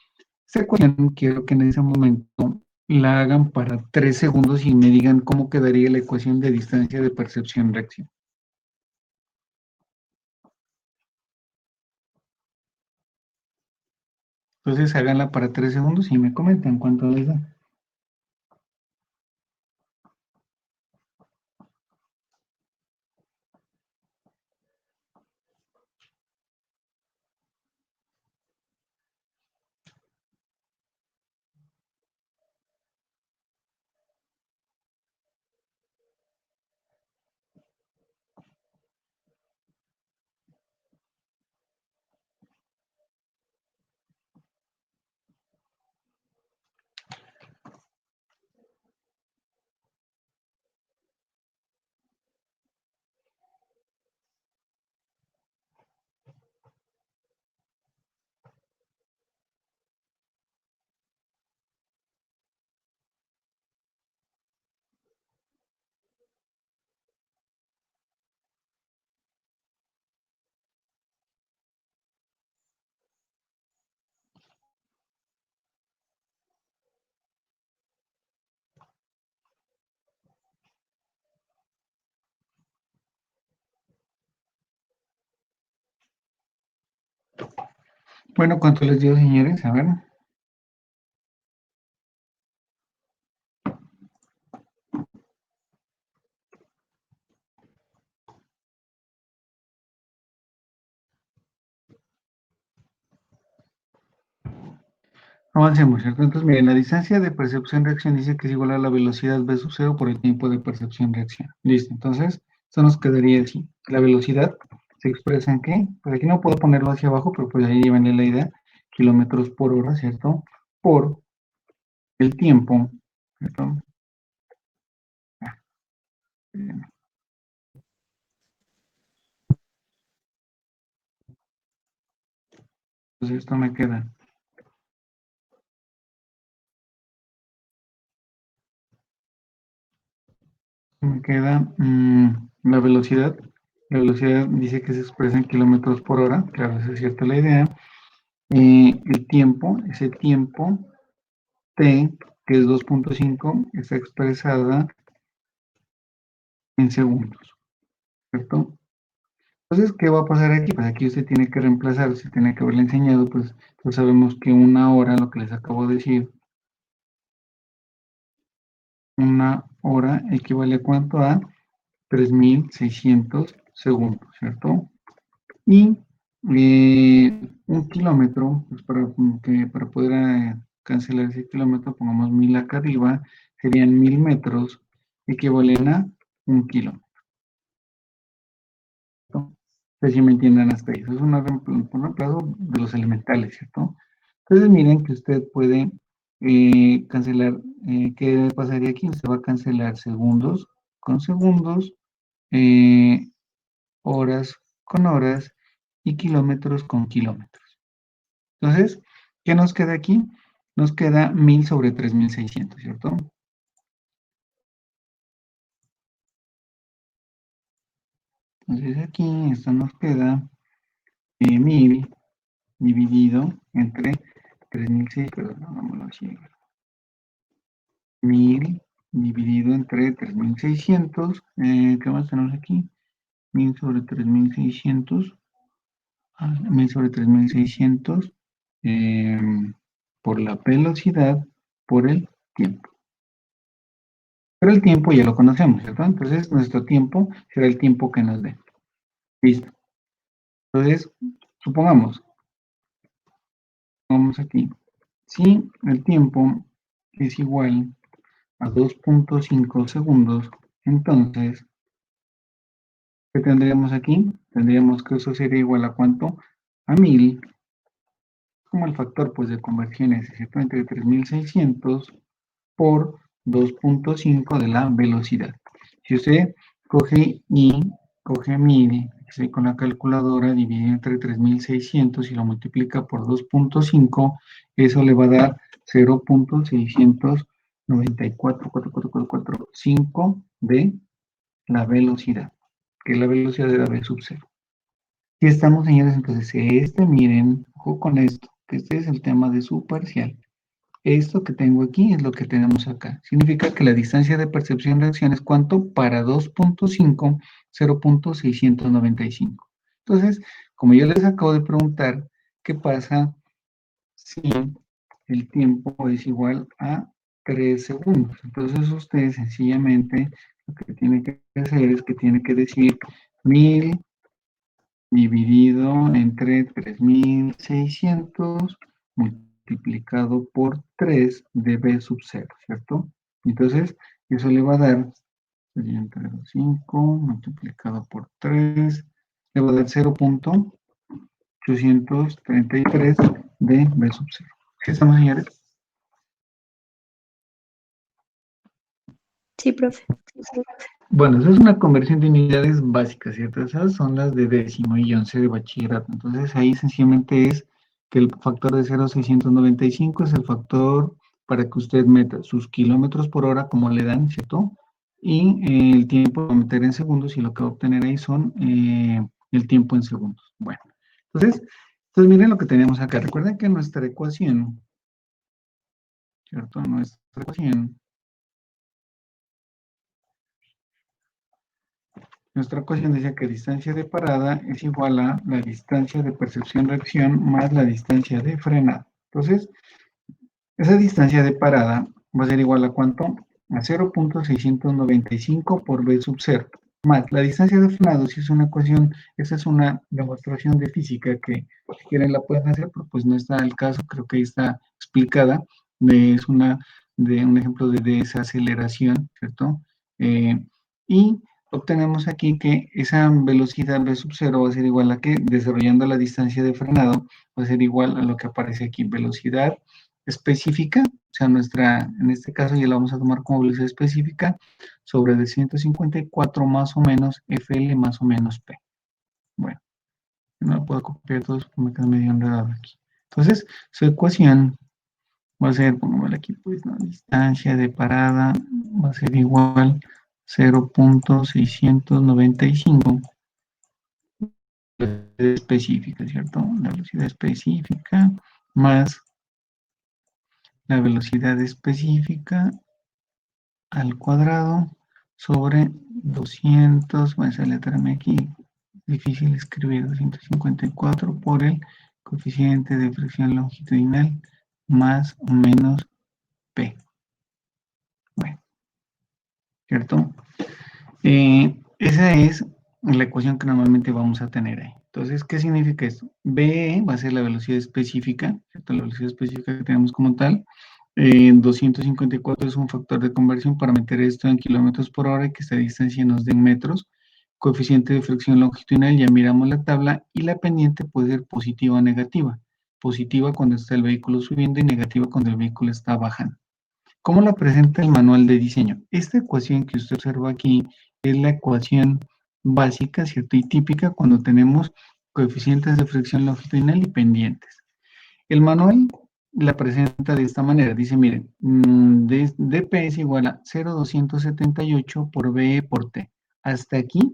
esta ecuación quiero que en ese momento la hagan para 3 segundos y me digan cómo quedaría la ecuación de distancia de percepción-reacción. Entonces, háganla para 3 segundos y me comentan cuánto les da. Bueno, ¿cuánto les dio, señores? A ver. Avancemos, ¿cierto? Entonces, miren, la distancia de percepción-reacción dice que es igual a la velocidad v sub 0 por el tiempo de percepción-reacción. Listo, entonces, esto nos quedaría así. La velocidad se expresa en qué? Pues aquí no puedo ponerlo hacia abajo, pero pues ahí llevan la idea. Kilómetros por hora, ¿cierto? Por el tiempo, ¿cierto? Bien. Entonces, esto me queda la velocidad. La velocidad dice que se expresa en kilómetros por hora, claro, esa es cierta la idea. El tiempo, ese tiempo T, que es 2.5, está expresada en segundos, ¿cierto? Entonces, ¿qué va a pasar aquí? Pues aquí usted tiene que reemplazar, si tiene que haberle enseñado, pues sabemos que una hora, lo que les acabo de decir, una hora equivale a cuánto a 3.600 segundos, ¿cierto? Y un kilómetro, pues para poder cancelar ese kilómetro, pongamos 1.000 acá arriba, serían 1.000 metros, equivalen a un kilómetro. ¿No? Entonces, si me entienden hasta ahí, eso es un reemplazo de los elementales, ¿cierto? Entonces, miren que usted puede cancelar, ¿qué pasaría aquí? Usted va a cancelar segundos con segundos, eh, horas con horas y kilómetros con kilómetros. Entonces, ¿qué nos queda aquí? Nos queda 1.000 sobre 3.600, ¿cierto? Entonces aquí esto nos queda 1.000 dividido entre 3.600, perdón, hagámoslo así. 1.000 dividido entre 3.600, ¿qué más tenemos aquí? 1.000 sobre 3.600, 1.000 sobre 3.600 por la velocidad por el tiempo. Pero el tiempo ya lo conocemos, ¿cierto? Entonces nuestro tiempo será el tiempo que nos dé. Listo. Entonces, supongamos, vamos aquí. Si el tiempo es igual a 2.5 segundos, entonces, ¿qué tendríamos aquí? Tendríamos que eso sería igual a ¿cuánto? A 1.000, como el factor pues de conversión es exactamente 3.600 por 2.5 de la velocidad. Si usted coge 1.000, ¿sí? Con la calculadora, divide entre 3.600 y lo multiplica por 2.5, eso le va a dar 0.694,44445 de la velocidad, que es la velocidad de la v sub 0. Aquí estamos, señores, entonces miren, ojo con esto, que este es el tema de su parcial. Esto que tengo aquí es lo que tenemos acá. Significa que la distancia de percepción-reacción es ¿cuánto? Para 2.5, 0.695. Entonces, como yo les acabo de preguntar, ¿qué pasa si el tiempo es igual a 3 segundos? Entonces, usted sencillamente lo que tiene que hacer es que tiene que decir 1.000 dividido entre 3.600 multiplicado por 3 de b sub 0, ¿cierto? Entonces, eso le va a dar, sería entre 5 multiplicado por 3, le va a dar 0.833 de b sub 0. ¿Sí estamos, señores? Sí, profe. Bueno, eso es una conversión de unidades básicas, ¿cierto? Esas son las de décimo y 11 de bachillerato. Entonces ahí sencillamente es que el factor de 0.695 es el factor para que usted meta sus kilómetros por hora como le dan, ¿cierto? Y el tiempo va a meter en segundos y lo que va a obtener ahí son el tiempo en segundos. Bueno, entonces miren lo que tenemos acá. Recuerden que nuestra ecuación, ¿cierto? Nuestra ecuación Nuestra ecuación decía que distancia de parada es igual a la distancia de percepción-reacción más la distancia de frenado. Entonces, esa distancia de parada va a ser igual a ¿cuánto? A 0.695 por v sub 0, más la distancia de frenado. Si es una ecuación, esa es una demostración de física que si quieren la pueden hacer, pero pues no está el caso, creo que ahí está explicada. Es de un ejemplo de desaceleración, ¿cierto? Y obtenemos aquí que esa velocidad v sub 0 va a ser igual a que, desarrollando la distancia de frenado, va a ser igual a lo que aparece aquí, velocidad específica, o sea, en este caso ya la vamos a tomar como velocidad específica, sobre de 154 más o menos FL más o menos P. Bueno, no lo puedo copiar todos porque me queda medio enredado aquí. Entonces, su ecuación va a ser, pongámosle aquí, pues, la distancia de parada va a ser igual 0.695 específica, ¿cierto? La velocidad específica más la velocidad específica al cuadrado sobre 200, bueno, esa letra M aquí, difícil escribir, 254 por el coeficiente de fricción longitudinal más o menos P. Bueno, ¿cierto? Esa es la ecuación que normalmente vamos a tener ahí. Entonces, ¿qué significa esto? BE va a ser la velocidad específica, ¿cierto? La velocidad específica que tenemos como tal. 254 es un factor de conversión para meter esto en kilómetros por hora y que esta distancia nos dé en metros. Coeficiente de fricción longitudinal, ya miramos la tabla, y la pendiente puede ser positiva o negativa. Positiva cuando está el vehículo subiendo y negativa cuando el vehículo está bajando. ¿Cómo la presenta el manual de diseño? Esta ecuación que usted observa aquí es la ecuación básica, ¿cierto? Y típica cuando tenemos coeficientes de fricción longitudinal y pendientes. El manual la presenta de esta manera. Dice, miren, dP es igual a 0,278 por BE por T. Hasta aquí,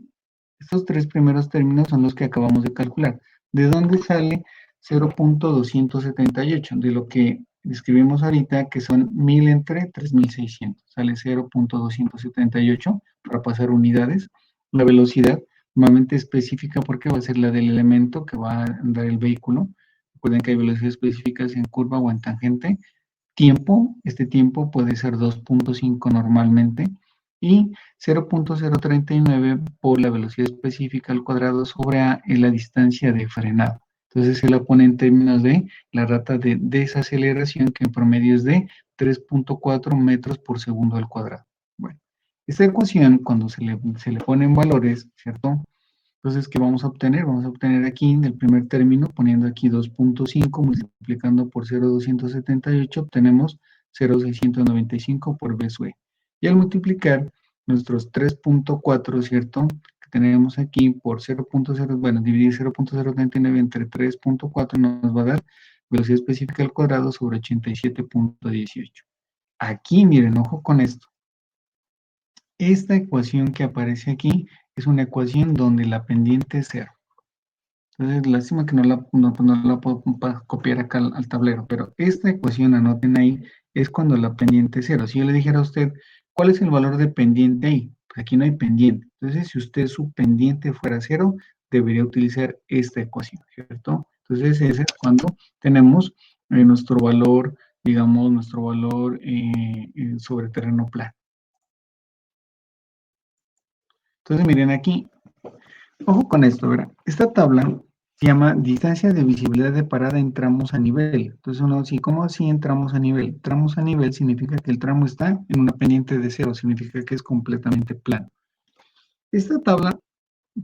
estos tres primeros términos son los que acabamos de calcular. ¿De dónde sale 0.278? De lo que escribimos ahorita, que son 1000 entre 3600. Sale 0.278 para pasar unidades. La velocidad, nuevamente específica, porque va a ser la del elemento que va a andar el vehículo. Recuerden que hay velocidades específicas en curva o en tangente. Tiempo, este tiempo puede ser 2.5 normalmente. Y 0.039 por la velocidad específica al cuadrado sobre A en la distancia de frenado. Entonces se la pone en términos de la rata de desaceleración, que en promedio es de 3.4 metros por segundo al cuadrado. Bueno, esta ecuación, cuando se le ponen valores, ¿cierto? Entonces, ¿qué vamos a obtener? Vamos a obtener aquí en el primer término, poniendo aquí 2.5, multiplicando por 0.278, obtenemos 0.695 por B sub E. Y al multiplicar nuestros 3.4, ¿cierto? Que tenemos aquí por 0.0, bueno, dividir 0.039 entre 3.4 nos va a dar velocidad específica al cuadrado sobre 87.18. Aquí, miren, ojo con esto. Esta ecuación que aparece aquí es una ecuación donde la pendiente es 0. Entonces, lástima que no la puedo copiar acá al tablero, pero esta ecuación, anoten ahí, es cuando la pendiente es 0. Si yo le dijera a usted, ¿cuál es el valor de pendiente ahí? Pues aquí no hay pendiente. Entonces, si usted su pendiente fuera 0, debería utilizar esta ecuación, ¿cierto? Entonces, ese es cuando tenemos nuestro valor, digamos, nuestro valor sobre terreno plano. Entonces, miren aquí, ojo con esto, ¿verdad? Esta tabla se llama distancia de visibilidad de parada en tramos a nivel. Entonces uno dice, ¿cómo así en tramos a nivel? Tramos a nivel significa que el tramo está en una pendiente de 0, significa que es completamente plano. Esta tabla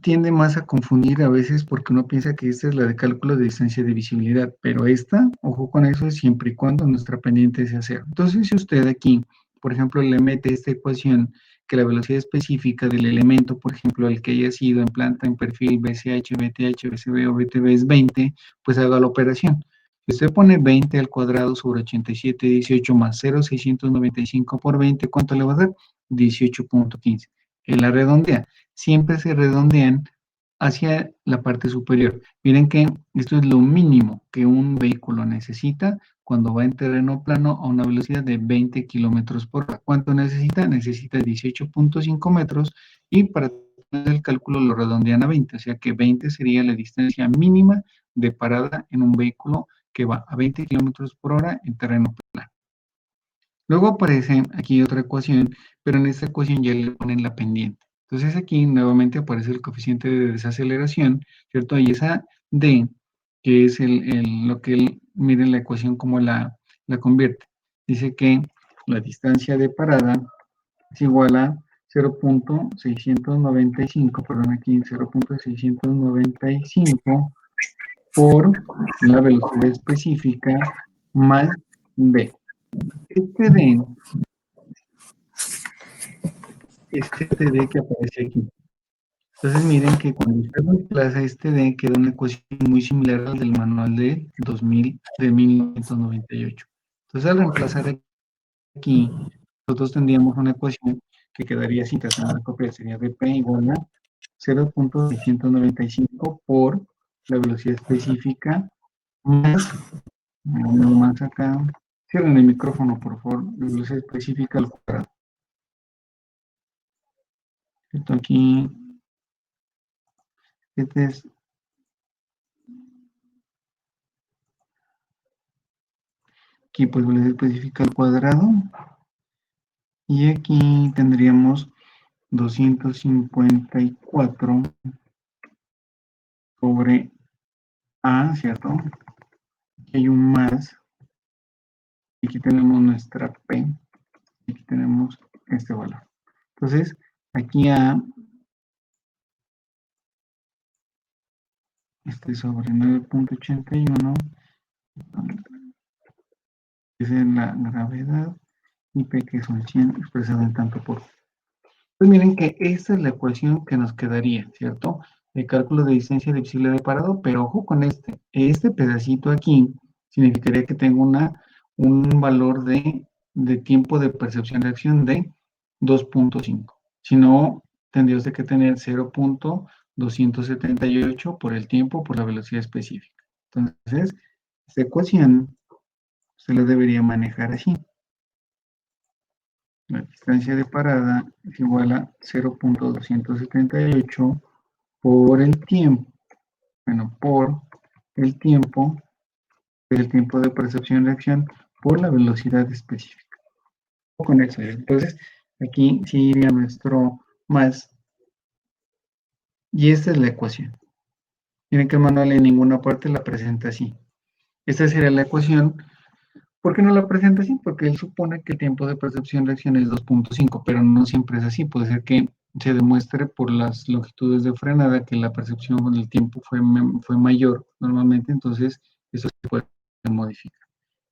tiende más a confundir a veces porque uno piensa que esta es la de cálculo de distancia de visibilidad, pero esta, ojo con eso, es siempre y cuando nuestra pendiente sea 0. Entonces, si usted aquí, por ejemplo, le mete esta ecuación, que la velocidad específica del elemento, por ejemplo, el que haya sido en planta, en perfil, BCH, BTH, BCB o BTB es 20, pues haga la operación. Si usted pone 20 al cuadrado sobre 87.18 más 0.695 por 20, ¿cuánto le va a dar? 18.15. Él la redondea. Siempre se redondean hacia la parte superior. Miren que esto es lo mínimo que un vehículo necesita cuando va en terreno plano a una velocidad de 20 kilómetros por hora. ¿Cuánto necesita? Necesita 18.5 metros, y para del cálculo lo redondean a 20, o sea que 20 sería la distancia mínima de parada en un vehículo que va a 20 kilómetros por hora en terreno plano. Luego aparece aquí otra ecuación, pero en esta ecuación ya le ponen la pendiente. Entonces aquí nuevamente aparece el coeficiente de desaceleración, ¿cierto? Y esa D, que es lo que miren la ecuación como la convierte. Dice que la distancia de parada es igual a 0.695, perdón, aquí 0.695 por la velocidad específica más D. Este D que aparece aquí. Entonces miren que cuando usted reemplaza este D queda una ecuación muy similar al del manual de 1998. Entonces al reemplazar aquí, nosotros tendríamos una ecuación que quedaría así, tratando de copiar, sería dP igual a 0.695 por la velocidad específica más, más acá, cierren el micrófono por favor, la velocidad específica al cuadrado. Esto aquí, este es, aquí pues velocidad específica al cuadrado, y aquí tendríamos 254 sobre A, ¿cierto? Aquí hay un más, aquí tenemos nuestra P, aquí tenemos este valor. Entonces, aquí A, sobre 9.81, es la gravedad, y P que son 100 expresado en tanto por. Pues miren que esta es la ecuación que nos quedaría, ¿cierto? El cálculo de distancia divisible de parado, pero ojo con este pedacito aquí significaría que tengo un valor de tiempo de percepción de acción de 2.5. Si no, tendría usted que tener 0.278 por el tiempo, por la velocidad específica. Entonces, esta ecuación se la debería manejar así. La distancia de parada es igual a 0.278 por el tiempo. Bueno, por el tiempo de percepción de acción por la velocidad específica. Con eso, entonces, aquí sí iría nuestro más. Y esta es la ecuación. Miren que el manual en ninguna parte la presenta así. Esta sería la ecuación. ¿Por qué no la presenta así? Porque él supone que el tiempo de percepción de acción es 2.5, pero no siempre es así. Puede ser que se demuestre por las longitudes de frenada que la percepción del tiempo fue mayor normalmente, entonces eso se puede modificar.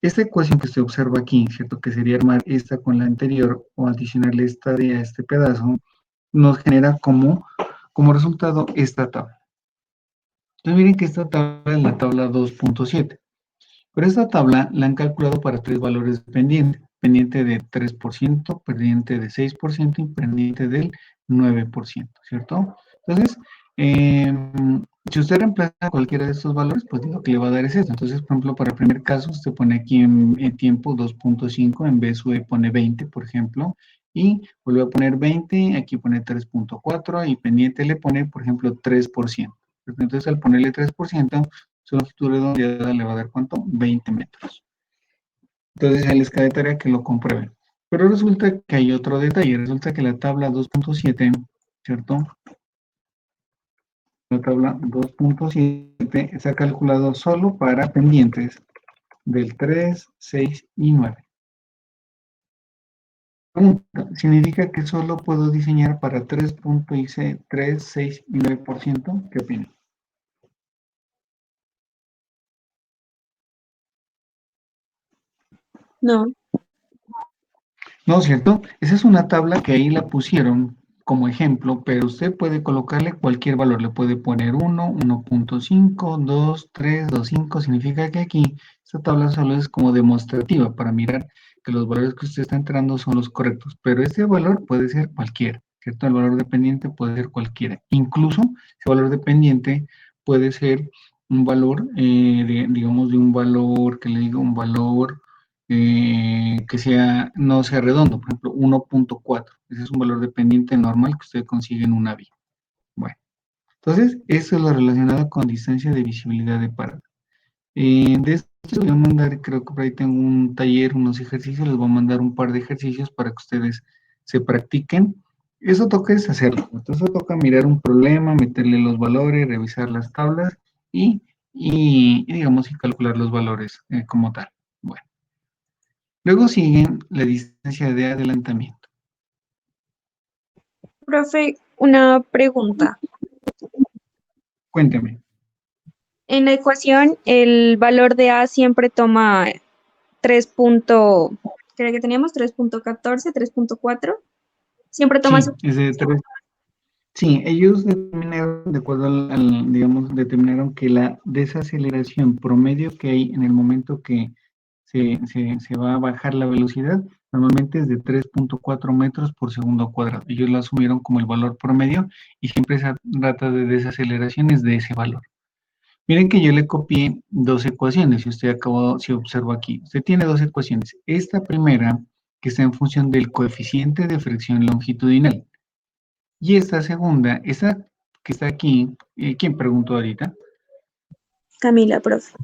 Esta ecuación que usted observa aquí, ¿cierto? Que sería armar esta con la anterior o adicionarle esta de a este pedazo, nos genera como resultado esta tabla. Entonces miren que esta tabla es la tabla 2.7. Pero esta tabla la han calculado para tres valores pendientes. Pendiente de 3%, pendiente de 6% y pendiente del 9%, ¿cierto? Entonces, si usted reemplaza cualquiera de estos valores, pues lo que le va a dar es esto. Entonces, por ejemplo, para el primer caso, usted pone aquí en tiempo 2.5, en vez de pone 20, por ejemplo, y vuelve a poner 20, aquí pone 3.4 y pendiente le pone, por ejemplo, 3%. Entonces, al ponerle 3%, su longitud redondeada le va a dar ¿cuánto? 20 metros. Entonces, ahí les cae de tarea que lo comprueben. Pero resulta que hay otro detalle. Resulta que la tabla 2.7, ¿cierto? La tabla 2.7 está calculado solo para pendientes del 3, 6 y 9. Pregunta, ¿significa que solo puedo diseñar para 3, 6 y 9%? ¿Qué opinan? No. No, ¿cierto? Esa es una tabla que ahí la pusieron como ejemplo, pero usted puede colocarle cualquier valor. Le puede poner 1, 1.5, 2, 3, 2.5. Significa que aquí esta tabla solo es como demostrativa para mirar que los valores que usted está entrando son los correctos. Pero este valor puede ser cualquiera, ¿cierto? El valor dependiente puede ser cualquiera. Incluso ese valor dependiente puede ser un valor, digamos, de un valor, que le digo, un valor que no sea redondo, por ejemplo, 1.4. Ese es un valor dependiente normal que usted consigue en una vía. Entonces, eso es lo relacionado con distancia de visibilidad de parada. De esto les voy a mandar, creo que por ahí tengo un taller, unos ejercicios, les voy a mandar un par de ejercicios para que ustedes se practiquen. Eso toca es hacerlo. Entonces toca mirar un problema, meterle los valores, revisar las tablas y digamos, y calcular los valores como tal. Bueno. Luego siguen la distancia de adelantamiento. Profe, una pregunta. Cuénteme. En la ecuación, el valor de A siempre toma 3. Creo que teníamos 3.14, 3.4. Siempre toma Sí, su... es de 3. Sí, ellos determinaron, de acuerdo digamos, determinaron que la desaceleración promedio que hay en el momento que se va a bajar la velocidad, normalmente es de 3.4 metros por segundo cuadrado. Ellos lo asumieron como el valor promedio y siempre se trata de desaceleraciones de ese valor. Miren que yo le copié dos ecuaciones, si observo aquí, usted tiene dos ecuaciones. Esta primera, que está en función del coeficiente de fricción longitudinal, y esta segunda, esta que está aquí, ¿quién preguntó ahorita? Camila, profe.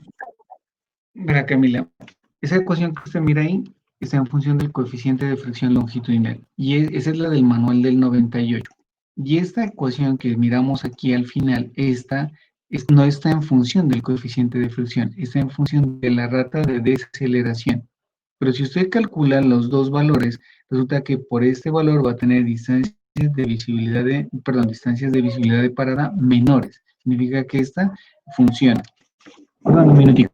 Verá, Camila, esa ecuación que usted mira ahí está en función del coeficiente de fricción longitudinal, y esa es la del manual del 98. Y esta ecuación que miramos aquí al final, no está en función del coeficiente de fricción, está en función de la rata de desaceleración. Pero si usted calcula los dos valores, resulta que por este valor va a tener distancias de visibilidad distancias de visibilidad de parada menores. Significa que esta funciona. Perdón, un minutico.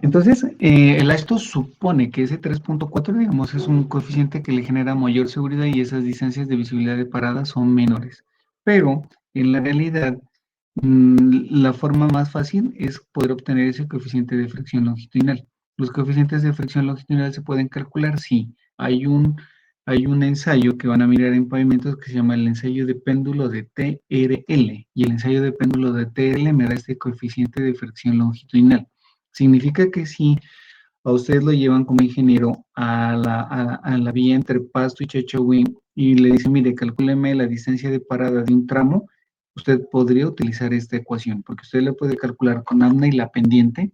Entonces, el ASTO supone que ese 3.4, digamos, es un coeficiente que le genera mayor seguridad y esas distancias de visibilidad de parada son menores. Pero, en la realidad, la forma más fácil es poder obtener ese coeficiente de fricción longitudinal. Los coeficientes de fricción longitudinal se pueden calcular si hay un ensayo que van a mirar en pavimentos que se llama el ensayo de péndulo de TRL, y el ensayo de péndulo de TRL me da este coeficiente de fricción longitudinal. Significa que si a ustedes lo llevan como ingeniero a la vía entre Pasto y Chachagüí y le dicen, mire, calcúleme la distancia de parada de un tramo, usted podría utilizar esta ecuación, porque usted le puede calcular con AMNA y la pendiente,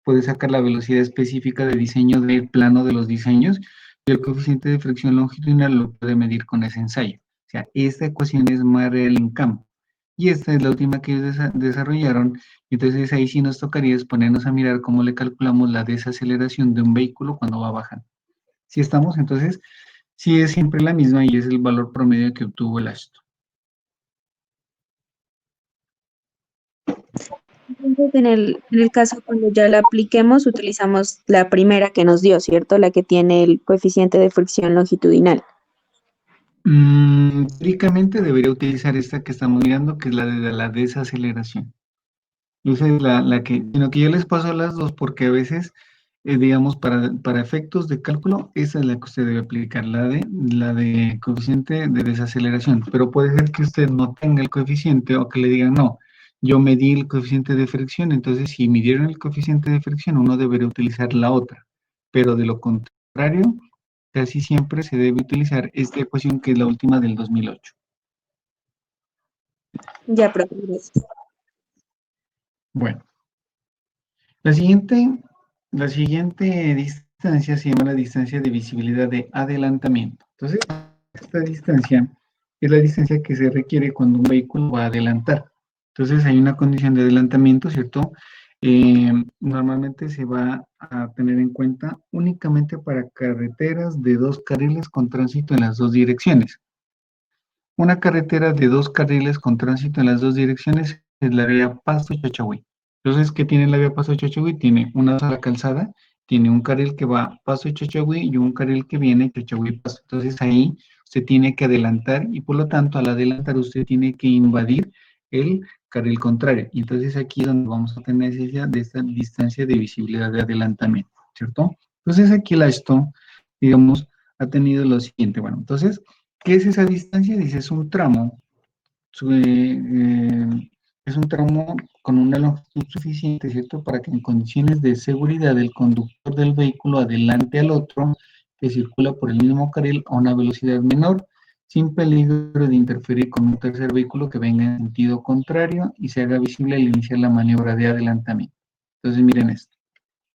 puede sacar la velocidad específica de diseño del plano de los diseños, y el coeficiente de fricción longitudinal lo puede medir con ese ensayo. O sea, esta ecuación es más real en campo. Y esta es la última que ellos desarrollaron. Entonces ahí sí nos tocaría es ponernos a mirar cómo le calculamos la desaceleración de un vehículo cuando va bajando. Si estamos, entonces, sí es siempre la misma y es el valor promedio que obtuvo el ASTO. Entonces, en el caso cuando ya la apliquemos, utilizamos la primera que nos dio, ¿cierto? La que tiene el coeficiente de fricción longitudinal. Teóricamente debería utilizar esta que estamos mirando, que es la de la desaceleración. Esa es la que, sino que yo les paso las dos porque a veces, digamos, para efectos de cálculo, esa es la que usted debe aplicar, la de coeficiente de desaceleración. Pero puede ser que usted no tenga el coeficiente o que le digan, no, yo medí el coeficiente de fricción, entonces si midieron el coeficiente de fricción, uno debería utilizar la otra. Pero de lo contrario, casi siempre se debe utilizar esta ecuación que es la última del 2008. Ya, profe, gracias. Bueno. La siguiente distancia se llama la distancia de visibilidad de adelantamiento. Entonces, esta distancia es la distancia que se requiere cuando un vehículo va a adelantar. Entonces, hay una condición de adelantamiento, ¿cierto? Normalmente se va a tener en cuenta únicamente para carreteras de 2 carriles con tránsito en las 2 direcciones. Una carretera de 2 carriles con tránsito en las 2 direcciones es la vía Pasto-Chachagüí. Entonces, ¿qué tiene la vía Pasto-Chachagüí? Tiene una sola calzada, tiene un carril que va Pasto-Chachagüí y un carril que viene Chachagüí-Pasto. Entonces, ahí usted tiene que adelantar y por lo tanto, al adelantar usted tiene que invadir el carril contrario. Y entonces aquí es donde vamos a tener necesidad de esta distancia de visibilidad de adelantamiento, ¿cierto? Entonces, aquí esto, digamos, ha tenido lo siguiente. Bueno, entonces, ¿qué es esa distancia? Dice, es un tramo con una longitud suficiente, ¿cierto? Para que en condiciones de seguridad el conductor del vehículo adelante al otro que circula por el mismo carril a una velocidad menor, sin peligro de interferir con un tercer vehículo que venga en sentido contrario y se haga visible al iniciar la maniobra de adelantamiento. Entonces, miren esto.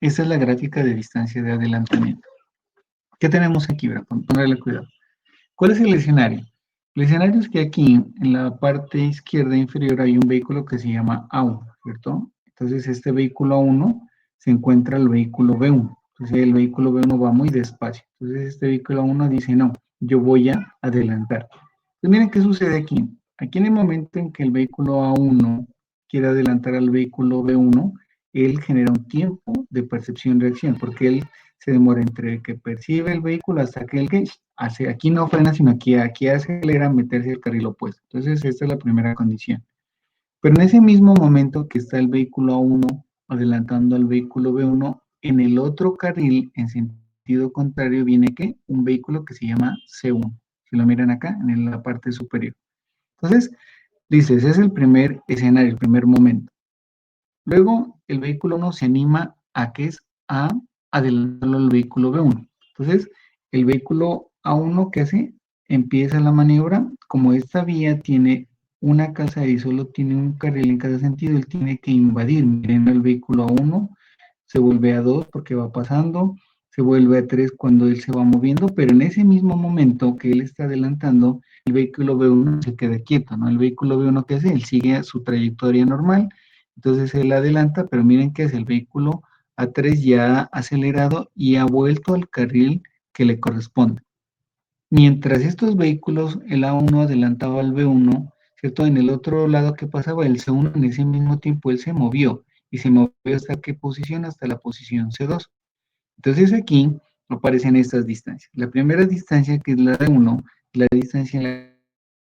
Esta es la gráfica de distancia de adelantamiento. ¿Qué tenemos aquí? Ponerle cuidado. ¿Cuál es el escenario? El escenario es que aquí, en la parte izquierda inferior, hay un vehículo que se llama A1, ¿cierto? Entonces, este vehículo A1 se encuentra el vehículo B1. Entonces, el vehículo B1 va muy despacio. Entonces, este vehículo A1 dice, no, yo voy a adelantar. Entonces, miren qué sucede aquí. Aquí en el momento en que el vehículo A1 quiere adelantar al vehículo B1, él genera un tiempo de percepción-reacción, porque él se demora entre que percibe el vehículo hasta que el que hace, aquí no frena, sino aquí acelera meterse al carril opuesto. Entonces, esta es la primera condición. Pero en ese mismo momento que está el vehículo A1 adelantando al vehículo B1, en el otro carril, en sentido contrario, viene ¿qué? Un vehículo que se llama C1. Si lo miran acá, en la parte superior. Entonces, dice, ese es el primer escenario, el primer momento. Luego, el vehículo 1 se anima a que es a adelantarlo al vehículo B1. Entonces, el vehículo A1, ¿qué hace? Empieza la maniobra. Como esta vía tiene una calzada y solo tiene un carril en cada sentido, él tiene que invadir. Miren, el vehículo A1 se vuelve a 2 porque va pasando, se vuelve a 3 cuando él se va moviendo, pero en ese mismo momento que él está adelantando, el vehículo B1 se queda quieto, ¿no? El vehículo B1, ¿qué hace? Él sigue su trayectoria normal. Entonces él adelanta, pero miren que es el vehículo A3 ya ha acelerado y ha vuelto al carril que le corresponde. Mientras estos vehículos, el A1 adelantaba al B1, ¿cierto? En el otro lado que pasaba, el C1 en ese mismo tiempo, él se movió. ¿Y se movió hasta qué posición? Hasta la posición C2. Entonces aquí aparecen estas distancias. La primera distancia, que es la de 1, la distancia en la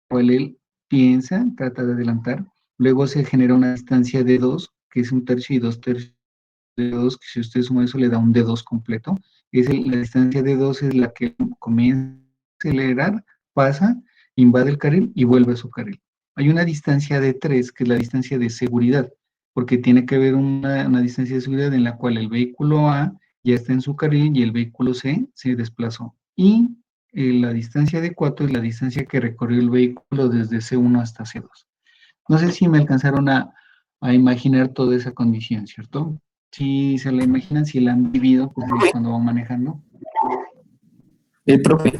cual él piensa, trata de adelantar. Luego se genera una distancia de 2, que es un tercio y 2 tercios de 2, que si usted suma eso le da un D2 completo. La distancia de 2 es la que comienza a acelerar, pasa, invade el carril y vuelve a su carril. Hay una distancia de 3, que es la distancia de seguridad, porque tiene que haber una distancia de seguridad en la cual el vehículo A ya está en su carril y el vehículo C se desplazó. Y la distancia de 4 es la distancia que recorrió el vehículo desde C1 hasta C2. No sé si me alcanzaron a imaginar toda esa condición, ¿cierto? Si se la imaginan, si la han vivido, pues cuando van manejando. El profe.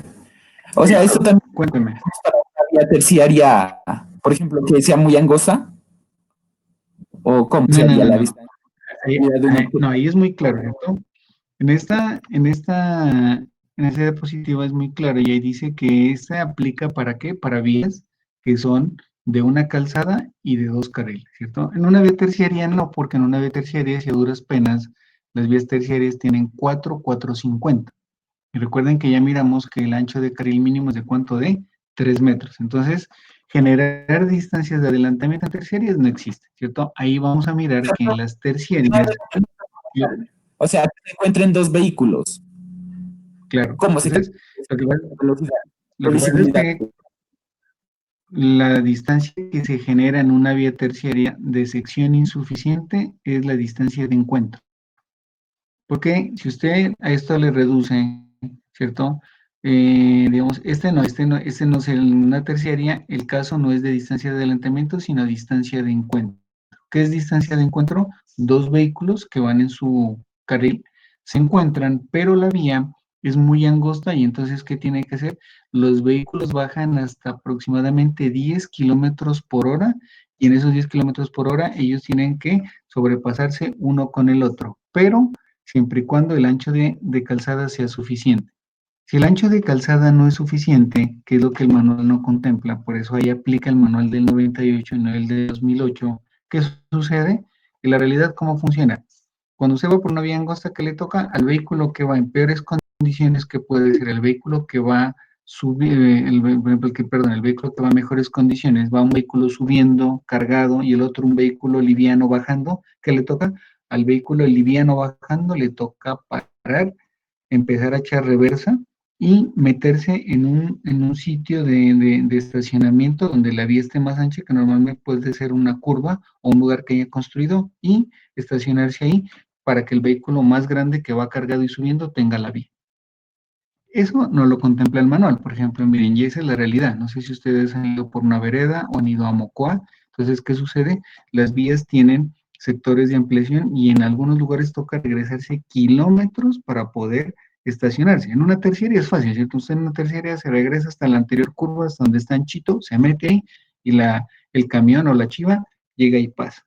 O sea, esto también Cuéntame. es para una vía terciaria, por ejemplo, que sea muy angosta, o cómo No, se no, haría no, la no. distancia Ahí, de una no, ahí es muy claro, ¿cierto? En esta diapositiva es muy claro y ahí dice que esta aplica ¿para qué? Para vías que son de una calzada y de 2 carriles, ¿cierto? En una vía terciaria no, porque en una vía terciaria, si a duras penas, las vías terciarias tienen 4,450. Y recuerden que ya miramos que el ancho de carril mínimo es de ¿cuánto? De 3 metros. Entonces, generar distancias de adelantamiento en terciarias no existe, ¿cierto? Ahí vamos a mirar que en las terciarias, O sea, que se encuentren dos vehículos. claro, ¿Cómo se entonces, lo que pasa, velocidad, lo que pasa es visibilidad? que la distancia que se genera en una vía terciaria de sección insuficiente es la distancia de encuentro. Porque si usted a esto le reduce, ¿cierto? Digamos, este no es una terciaria, el caso no es de distancia de adelantamiento, sino distancia de encuentro. ¿Qué es distancia de encuentro? Dos vehículos que van en su carril se encuentran, pero la vía es muy angosta y entonces, ¿qué tiene que hacer? Los vehículos bajan hasta aproximadamente 10 kilómetros por hora y en esos 10 kilómetros por hora ellos tienen que sobrepasarse uno con el otro, pero siempre y cuando el ancho de calzada sea suficiente. Si el ancho de calzada no es suficiente, que es lo que el manual no contempla, por eso ahí aplica el manual del 98 y no el de 2008, ¿qué sucede? En la realidad, ¿cómo funciona? Cuando usted va por una vía angosta, ¿qué le toca? Al vehículo que va en peores condiciones, que puede ser el vehículo que va el vehículo que va en mejores condiciones, va un vehículo subiendo, cargado, y el otro un vehículo liviano bajando, ¿qué le toca? Al vehículo liviano bajando le toca parar, empezar a echar reversa y meterse en un sitio de estacionamiento donde la vía esté más ancha, que normalmente puede ser una curva o un lugar que haya construido, y estacionarse ahí para que el vehículo más grande que va cargado y subiendo tenga la vía. Eso no lo contempla el manual, por ejemplo, miren, y esa es la realidad. No sé si ustedes han ido por una vereda o han ido a Mocoa. Entonces, ¿qué sucede? Las vías tienen sectores de ampliación y en algunos lugares toca regresarse kilómetros para poder estacionarse. En una terciaria es fácil, ¿cierto? Usted en una terciaria se regresa hasta la anterior curva, hasta donde está Anchito, se mete ahí y el camión o la chiva llega y pasa.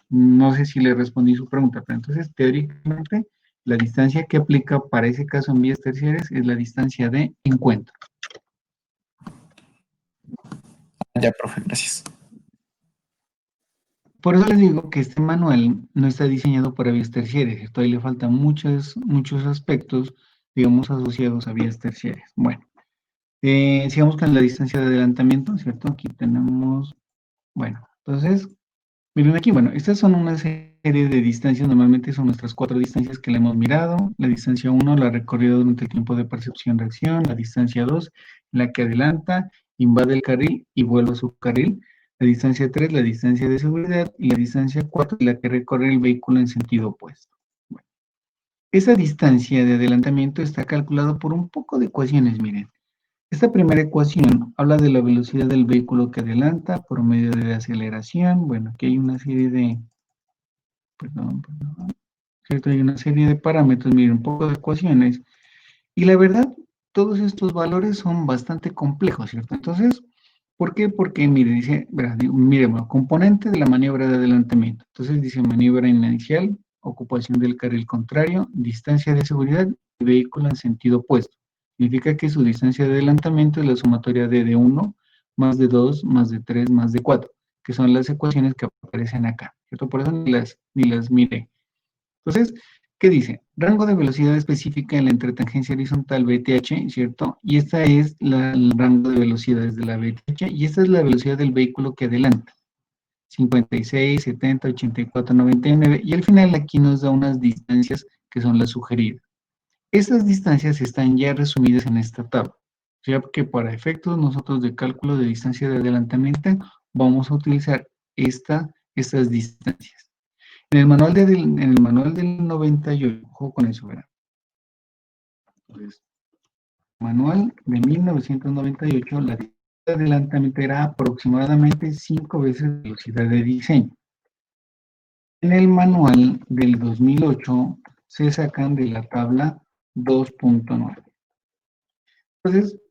No sé si le respondí su pregunta, pero entonces teóricamente la distancia que aplica para ese caso en vías terciarias es la distancia de encuentro. Ya, profe, gracias. Por eso les digo que este manual no está diseñado para vías terciarias, ¿cierto? Ahí le faltan muchos aspectos, digamos, asociados a vías terciarias. Bueno, sigamos con la distancia de adelantamiento, ¿cierto? Aquí tenemos, bueno, entonces, miren aquí, bueno, estas son una serie de distancias, normalmente son nuestras 4 distancias que le hemos mirado. La distancia 1 la recorrida durante el tiempo de percepción-reacción, la distancia 2, la que adelanta, invade el carril y vuelve a su carril. La distancia 3, la distancia de seguridad, y la distancia 4, la que recorre el vehículo en sentido opuesto. Bueno, esa distancia de adelantamiento está calculada por un poco de ecuaciones, miren. Esta primera ecuación habla de la velocidad del vehículo que adelanta por medio de aceleración. Bueno, aquí hay una serie de, ¿cierto? Hay una serie de parámetros, miren, un poco de ecuaciones. Y la verdad, todos estos valores son bastante complejos, ¿cierto? Entonces, ¿por qué? Porque, mire, dice, verá, mire, bueno, componente de la maniobra de adelantamiento. Entonces dice maniobra inicial, ocupación del carril contrario, distancia de seguridad y vehículo en sentido opuesto. Significa que su distancia de adelantamiento es la sumatoria de 1 más de 2 más de 3 más de 4, que son las ecuaciones que aparecen acá, ¿cierto? Por eso ni las miré. Entonces, ¿qué dice? Rango de velocidad específica en la entretangencia horizontal BTH, ¿cierto? Y esta es el rango de velocidades de la BTH, y esta es la velocidad del vehículo que adelanta. 56, 70, 84, 99, y al final aquí nos da unas distancias que son las sugeridas. Estas distancias están ya resumidas en esta tabla, ya que para efectos nosotros de cálculo de distancia de adelantamiento vamos a utilizar estas distancias. En el manual del 98, ojo con eso, ¿verdad? Entonces, manual de 1998, la distancia de adelantamiento era aproximadamente 5 veces la velocidad de diseño. En el manual del 2008 se sacan de la tabla 2.9. Entonces,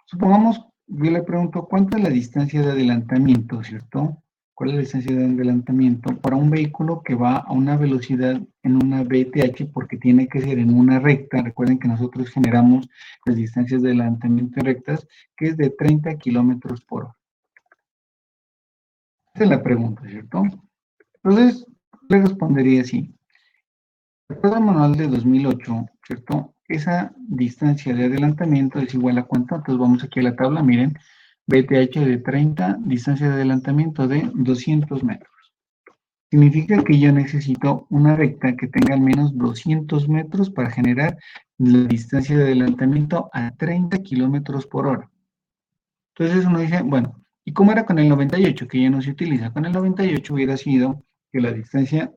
supongamos, yo le pregunto, ¿cuánto es la distancia de adelantamiento, cierto? ¿Cuál es la distancia de adelantamiento para un vehículo que va a una velocidad en una BTH porque tiene que ser en una recta? Recuerden que nosotros generamos las distancias de adelantamiento rectas, que es de 30 kilómetros por hora. Esa es la pregunta, ¿cierto? Entonces, le respondería así. De acuerdo al manual de 2008, ¿cierto? Esa distancia de adelantamiento es igual a cuánto. Entonces vamos aquí a la tabla, miren, BTH de 30, distancia de adelantamiento de 200 metros. Significa que yo necesito una recta que tenga al menos 200 metros para generar la distancia de adelantamiento a 30 kilómetros por hora. Entonces uno dice, bueno, ¿y cómo era con el 98? Que ya no se utiliza. Con el 98 hubiera sido que la distancia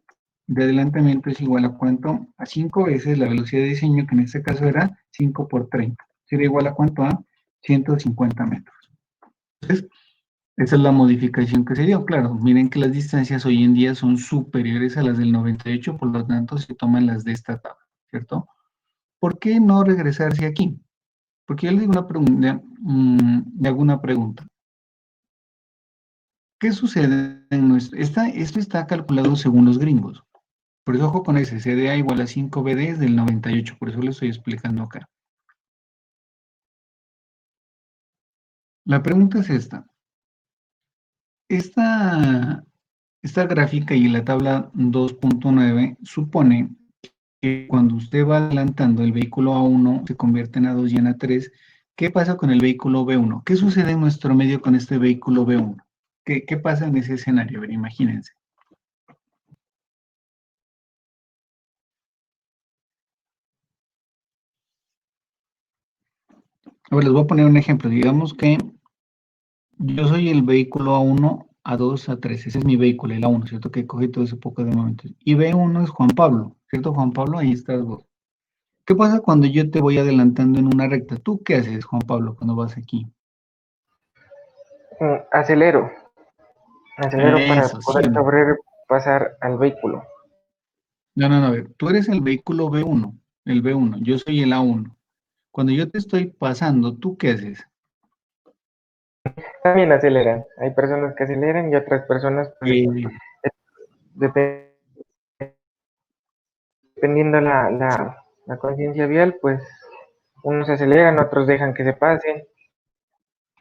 de adelantamiento es igual a cuánto? A 5 veces la velocidad de diseño, que en este caso era 5 por 30. Sería igual a cuánto? A 150 metros. Entonces, esa es la modificación que se dio. Claro, miren que las distancias hoy en día son superiores a las del 98, por lo tanto se toman las de esta tabla, ¿cierto? ¿Por qué no regresarse aquí? Porque yo le digo una pregunta, le hago una pregunta. ¿Qué sucede en nuestro? Esto está calculado según los gringos. Por eso ojo con ese, CDA igual a 5BD del 98, por eso lo estoy explicando acá. La pregunta es esta. Esta gráfica y la tabla 2.9 supone que cuando usted va adelantando el vehículo A1 se convierte en A2 y en A3. ¿Qué pasa con el vehículo B1? ¿Qué sucede en nuestro medio con este vehículo B1? ¿Qué pasa en ese escenario? A ver, imagínense. A ver, les voy a poner un ejemplo. Digamos que yo soy el vehículo A1, A2, A3. Ese es mi vehículo, el A1, ¿cierto? Que coge todo ese poco de momentos. Y B1 es Juan Pablo, ¿cierto, Juan Pablo? Ahí estás vos. ¿Qué pasa cuando yo te voy adelantando en una recta? ¿Tú qué haces, Juan Pablo, cuando vas aquí? Acelero para Eso, ¿sí poder o no? sobrepasar al vehículo. No, no, no, a ver, tú eres el vehículo B1, el B1, yo soy el A1. Cuando yo te estoy pasando, ¿tú qué haces? También aceleran. Hay personas que aceleran y otras personas, pues, Eh, dep- dependiendo la conciencia vial, pues, unos aceleran, otros dejan que se pasen.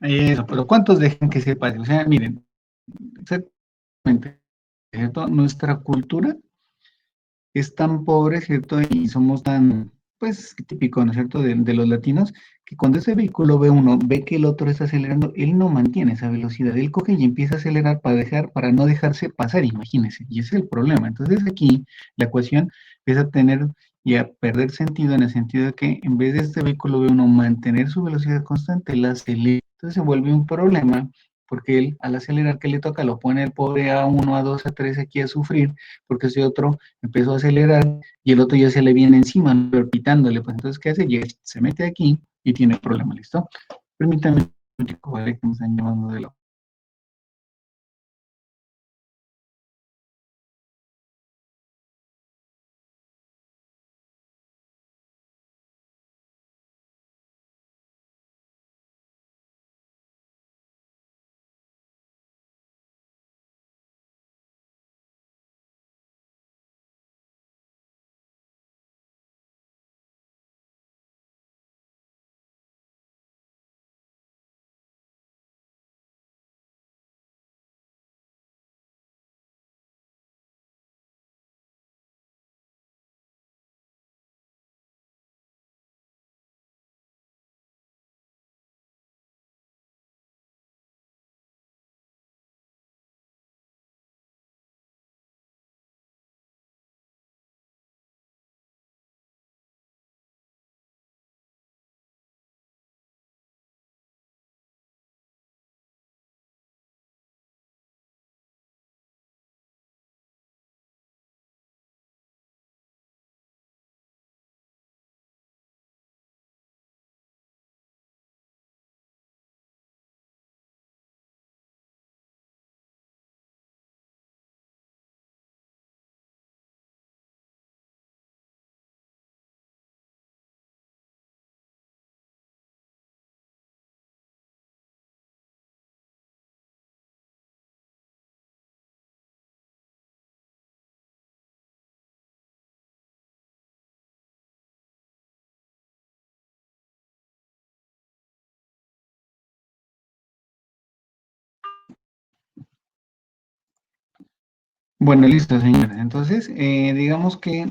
eso, pero ¿cuántos dejan que se pase? O sea, miren, exactamente, ¿cierto? Nuestra cultura es tan pobre, ¿cierto? Y somos tan, pues, típico, ¿no es cierto?, de los latinos, que cuando ese vehículo ve uno, ve que el otro está acelerando, él no mantiene esa velocidad, él coge y empieza a acelerar para no dejarse pasar, imagínense, y ese es el problema. Entonces aquí la ecuación empieza a tener y a perder sentido en el sentido de que en vez de este vehículo ve uno mantener su velocidad constante, él acelera. Entonces se vuelve un problema porque él al acelerar que le toca lo pone el pobre A1, A2, A3 aquí a sufrir porque ese otro empezó a acelerar y el otro ya se le viene encima, ¿no? Pitándole, pues entonces, ¿qué hace? Llega, se mete aquí y tiene problema, ¿listo? Permítame, chico, ¿vale? Que me están llamando de la... Bueno, listo, señores. Entonces, digamos que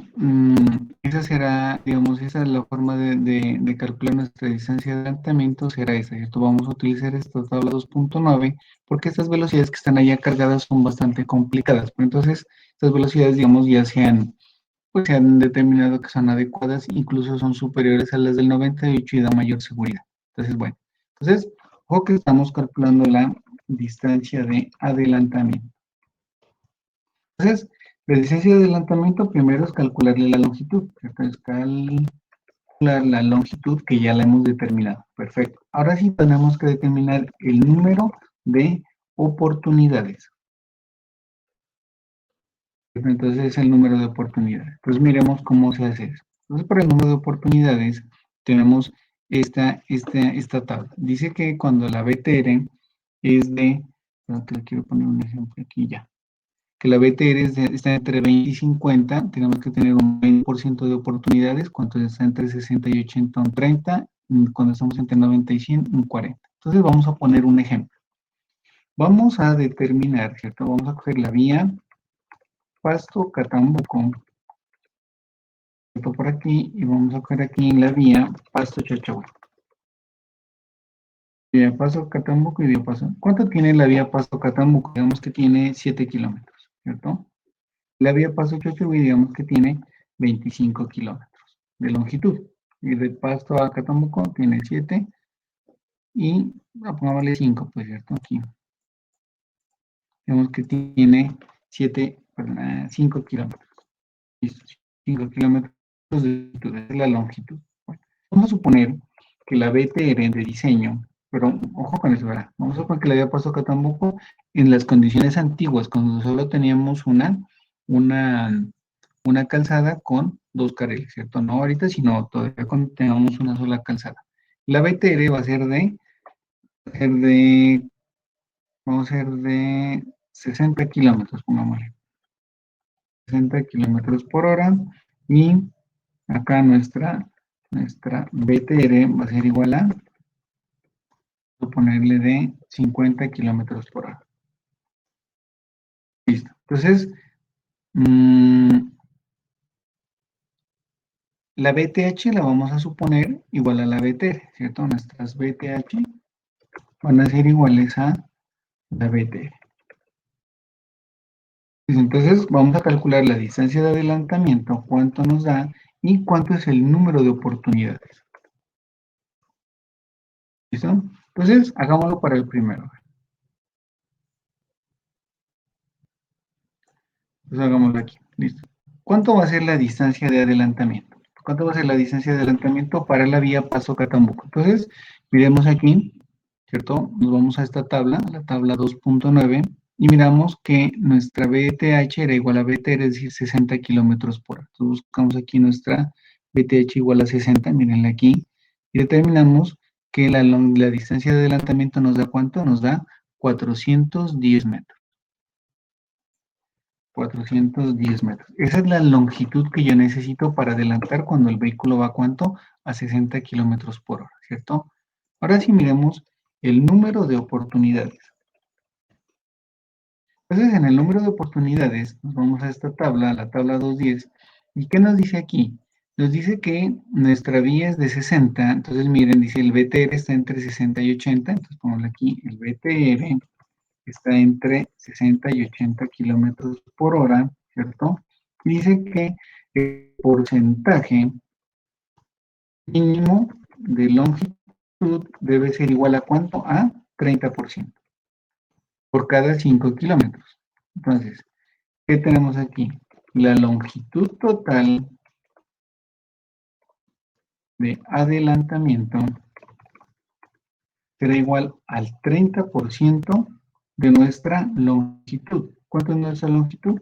esa será, digamos, esa es la forma de calcular nuestra distancia de adelantamiento, será esa, ¿cierto? Vamos a utilizar esta tabla 2.9 porque estas velocidades que están allá cargadas son bastante complicadas. Pero entonces, estas velocidades, digamos, ya pues se han determinado que son adecuadas, incluso son superiores a las del 98 y da mayor seguridad. Entonces, bueno, entonces, ojo que estamos calculando la distancia de adelantamiento. Entonces, la distancia de adelantamiento primero es calcularle la longitud, ¿cierto? Es calcular la longitud que ya la hemos determinado. Perfecto. Ahora sí tenemos que determinar el número de oportunidades. Entonces es el número de oportunidades. Pues miremos cómo se hace eso. Entonces, para el número de oportunidades tenemos esta tabla. Dice que cuando la BTR es de, no, te quiero poner un ejemplo aquí ya, que la BTR está entre 20 y 50, tenemos que tener un 20% de oportunidades, cuando está entre 60 y 80, un 30, cuando estamos entre 90 y 100, un 40. Entonces vamos a poner un ejemplo. Vamos a determinar, ¿cierto? Vamos a coger la vía Pasto Catambuco, por aquí, y vamos a coger aquí la vía Pasto Chachagua. Vía Pasto Catambuco y vía Pasto. ¿Cuánto tiene la vía Pasto Catambuco? Digamos que tiene 7 kilómetros, ¿cierto? La vía Pasto Chochugui, digamos que tiene 25 kilómetros de longitud. Y de Pasto a Catambuco tiene 7, y pongámosle 5, pues, ¿cierto? Aquí. Vemos que tiene 5 kilómetros. Listo, 5 kilómetros de altitud, esa es la longitud. Bueno, vamos a suponer que la BTR de diseño, pero ojo con eso, ¿verdad? Vamos a suponer que la había puesto acá tampoco en las condiciones antiguas, cuando solo teníamos una calzada con 2 carriles, ¿cierto? No ahorita, sino todavía cuando tengamos una sola calzada. La BTR va a ser vamos a ser de 60 kilómetros, pongámosle. 60 kilómetros por hora. Y acá nuestra BTR va a ser igual a, voy a ponerle de 50 kilómetros por hora. Listo. Entonces, la BTH la vamos a suponer igual a la BTR, ¿cierto? Nuestras BTH van a ser iguales a la BTR. Entonces, vamos a calcular la distancia de adelantamiento, cuánto nos da y cuánto es el número de oportunidades. ¿Listo? Entonces, hagámoslo para el primero. Entonces, hagámoslo aquí. Listo. ¿Cuánto va a ser la distancia de adelantamiento? ¿Cuánto va a ser la distancia de adelantamiento para la vía Paso Catambuco? Entonces, miremos aquí, ¿cierto? Nos vamos a esta tabla, la tabla 2.9, y miramos que nuestra BTH era igual a BTR, es decir, 60 kilómetros por hora. Entonces, buscamos aquí nuestra BTH igual a 60, mírenla aquí, y determinamos que la distancia de adelantamiento nos da ¿cuánto? Nos da 410 metros. 410 metros. Esa es la longitud que yo necesito para adelantar cuando el vehículo va, ¿cuánto? A 60 kilómetros por hora, ¿cierto? Ahora sí miremos el número de oportunidades. Entonces, en el número de oportunidades, nos vamos a esta tabla, la tabla 210, ¿y qué nos dice aquí? Nos dice que nuestra vía es de 60, entonces miren, dice el BTR está entre 60 y 80, entonces ponemos aquí el BTR está entre 60 y 80 kilómetros por hora, ¿cierto? Y dice que el porcentaje mínimo de longitud debe ser igual a ¿cuánto? A 30% por cada 5 kilómetros. Entonces, ¿qué tenemos aquí? La longitud total de adelantamiento será igual al 30% de nuestra longitud. ¿Cuánto es nuestra longitud?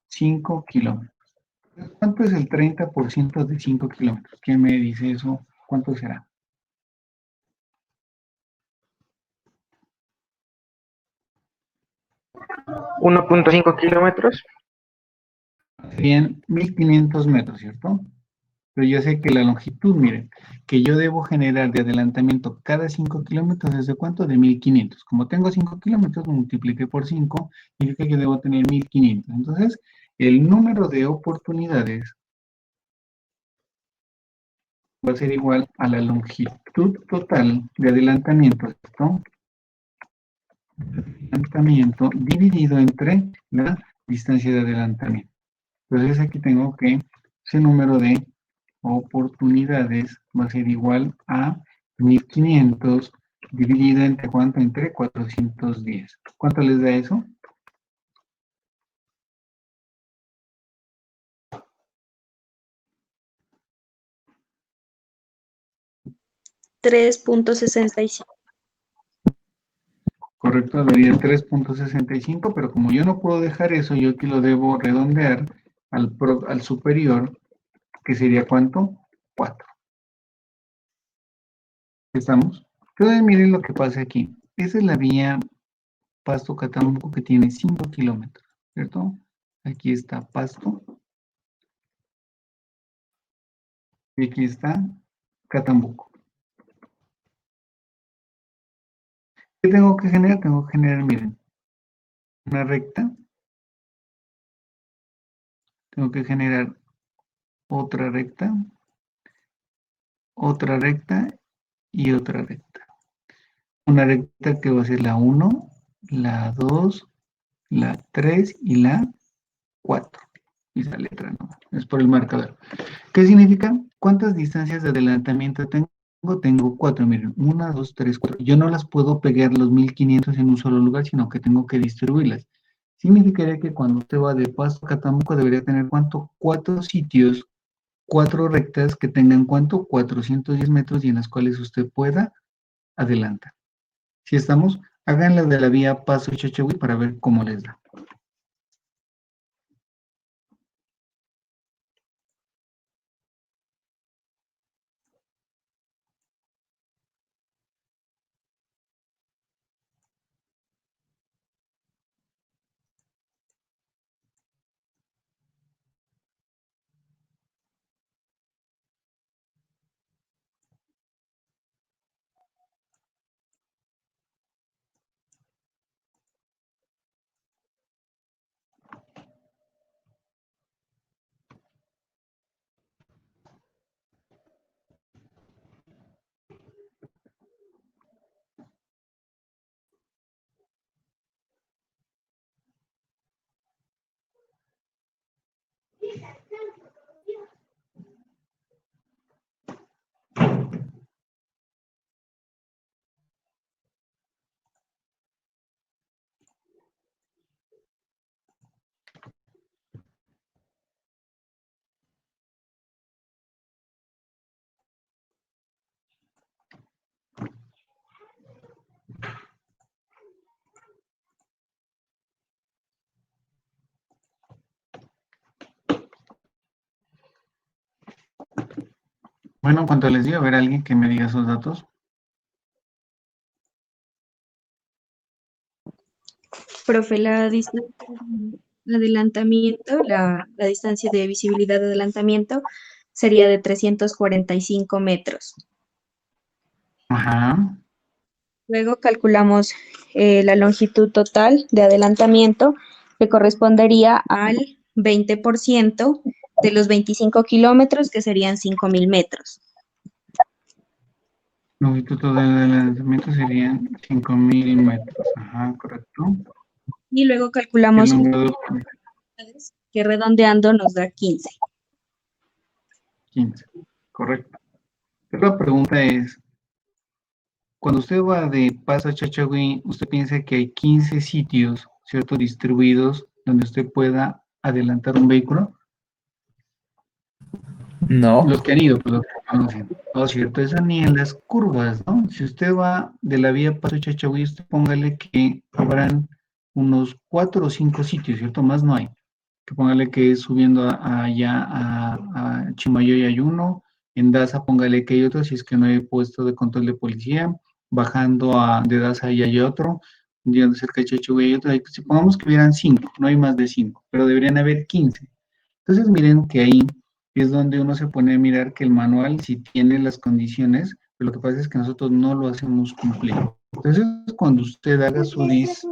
5 kilómetros. ¿Cuánto es el 30% de 5 kilómetros? ¿Quién me dice eso? ¿Cuánto será? ¿1.5 kilómetros? Serían 1500 metros, ¿cierto? Pero yo sé que la longitud, miren, que yo debo generar de adelantamiento cada 5 kilómetros, ¿desde cuánto? De 1500. Como tengo 5 kilómetros, lo multipliqué por 5, significa que debo tener 1500. Entonces, el número de oportunidades va a ser igual a la longitud total de adelantamiento, ¿cierto? Adelantamiento dividido entre la distancia de adelantamiento. Entonces aquí tengo que ese número de oportunidades va a ser igual a 1500 dividido entre ¿cuánto? Entre 410. ¿Cuánto les da eso? $3.65. Correcto, daría 3.65, pero como yo no puedo dejar eso, yo aquí lo debo redondear al superior, que sería ¿cuánto? 4. ¿Estamos? Entonces miren lo que pasa aquí. Esa es la vía Pasto Catambuco que tiene 5 kilómetros, ¿cierto? Aquí está Pasto. Y aquí está Catambuco. ¿Qué tengo que generar? Tengo que generar, miren, una recta. Tengo que generar otra recta y otra recta. Una recta que va a ser la 1, la 2, la 3 y la 4. Y esa letra no, es por el marcador. ¿Qué significa? ¿Cuántas distancias de adelantamiento tengo? tengo 4, miren, 1, 2, 3, 4. Yo no las puedo pegar los 1500 en un solo lugar, sino que tengo que distribuirlas. Significaría que cuando usted va de Pasto a Catamuco debería tener, ¿cuánto? 4 sitios, 4 rectas que tengan, ¿cuánto? 410 metros y en las cuales usted pueda adelantar. Si estamos, hagan la de la vía Paso Chachagüí para ver cómo les da. Bueno, en cuanto les digo, a ver alguien que me diga esos datos. Profe, la distancia de adelantamiento, la distancia de visibilidad de adelantamiento sería de 345 metros. Ajá. Luego calculamos la longitud total de adelantamiento, que correspondería al 20% de los 25 kilómetros, que serían 5.000 metros. Longitud total del lanzamiento serían 5000 metros. Ajá, correcto. Y luego El calculamos número de que redondeando nos da 15. 15. Correcto. Pero la pregunta es, cuando usted va de Paso a Chachagüí, usted piensa que hay 15 sitios, ¿cierto? Distribuidos donde usted pueda adelantar un vehículo. No. Los que han ido, pues los que conocen. No, cierto, eso ni en las curvas, ¿no? Si usted va de la vía Paso Chachagüí, usted póngale que habrán unos 4 o 5 sitios, ¿cierto? Más no hay. Que póngale que es subiendo allá a Chimayoy hay uno, en Daza póngale que hay otro, si es que no hay puesto de control de policía, bajando de Daza ahí hay otro, yendo cerca de Chachagüí hay otro, si pongamos que hubieran 5, no hay más de 5, pero deberían haber 15. Entonces miren que ahí es donde uno se pone a mirar que el manual sí tiene las condiciones, pero lo que pasa es que nosotros no lo hacemos cumplir. Entonces cuando usted haga su ¿qué es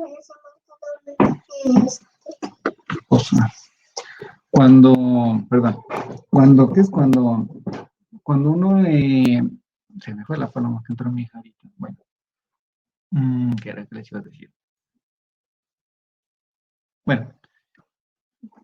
cuando uno, se me fue la paloma que entró mi hija ahorita, bueno, ¿qué era que les iba a decir? Bueno,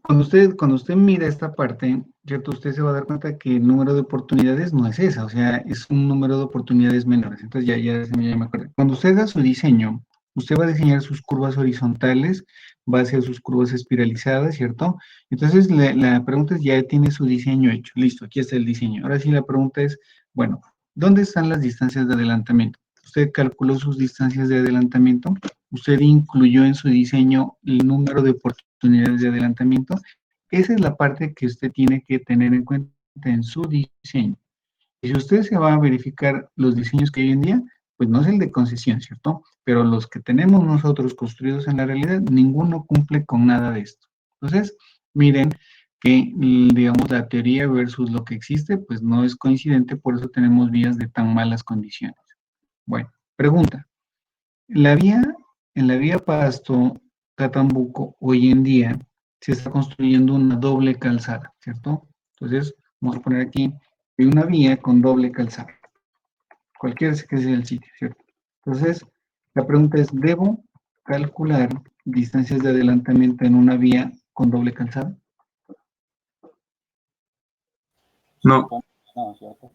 cuando usted mira esta parte, ¿cierto? Usted se va a dar cuenta que el número de oportunidades no es esa, o sea, es un número de oportunidades menores. Entonces ya me acuerdo. Cuando usted haga su diseño, usted va a diseñar sus curvas horizontales, va a hacer sus curvas espiralizadas, ¿cierto? Entonces la pregunta es, ya tiene su diseño hecho. Listo, aquí está el diseño. Ahora sí la pregunta es, bueno, ¿dónde están las distancias de adelantamiento? Usted calculó sus distancias de adelantamiento, usted incluyó en su diseño el número de oportunidades de adelantamiento. Esa es la parte que usted tiene que tener en cuenta en su diseño. Y si usted se va a verificar los diseños que hay hoy en día, pues no es el de concesión, ¿cierto? Pero los que tenemos nosotros construidos en la realidad, ninguno cumple con nada de esto. Entonces, miren que, digamos, la teoría versus lo que existe, pues no es coincidente, por eso tenemos vías de tan malas condiciones. Bueno, pregunta. En la vía Pasto-Catambuco, hoy en día, se está construyendo una doble calzada, ¿cierto? Entonces, vamos a poner aquí, hay una vía con doble calzada, cualquiera que sea el sitio, ¿cierto? Entonces, la pregunta es, ¿debo calcular distancias de adelantamiento en una vía con doble calzada? No, No, ¿cierto?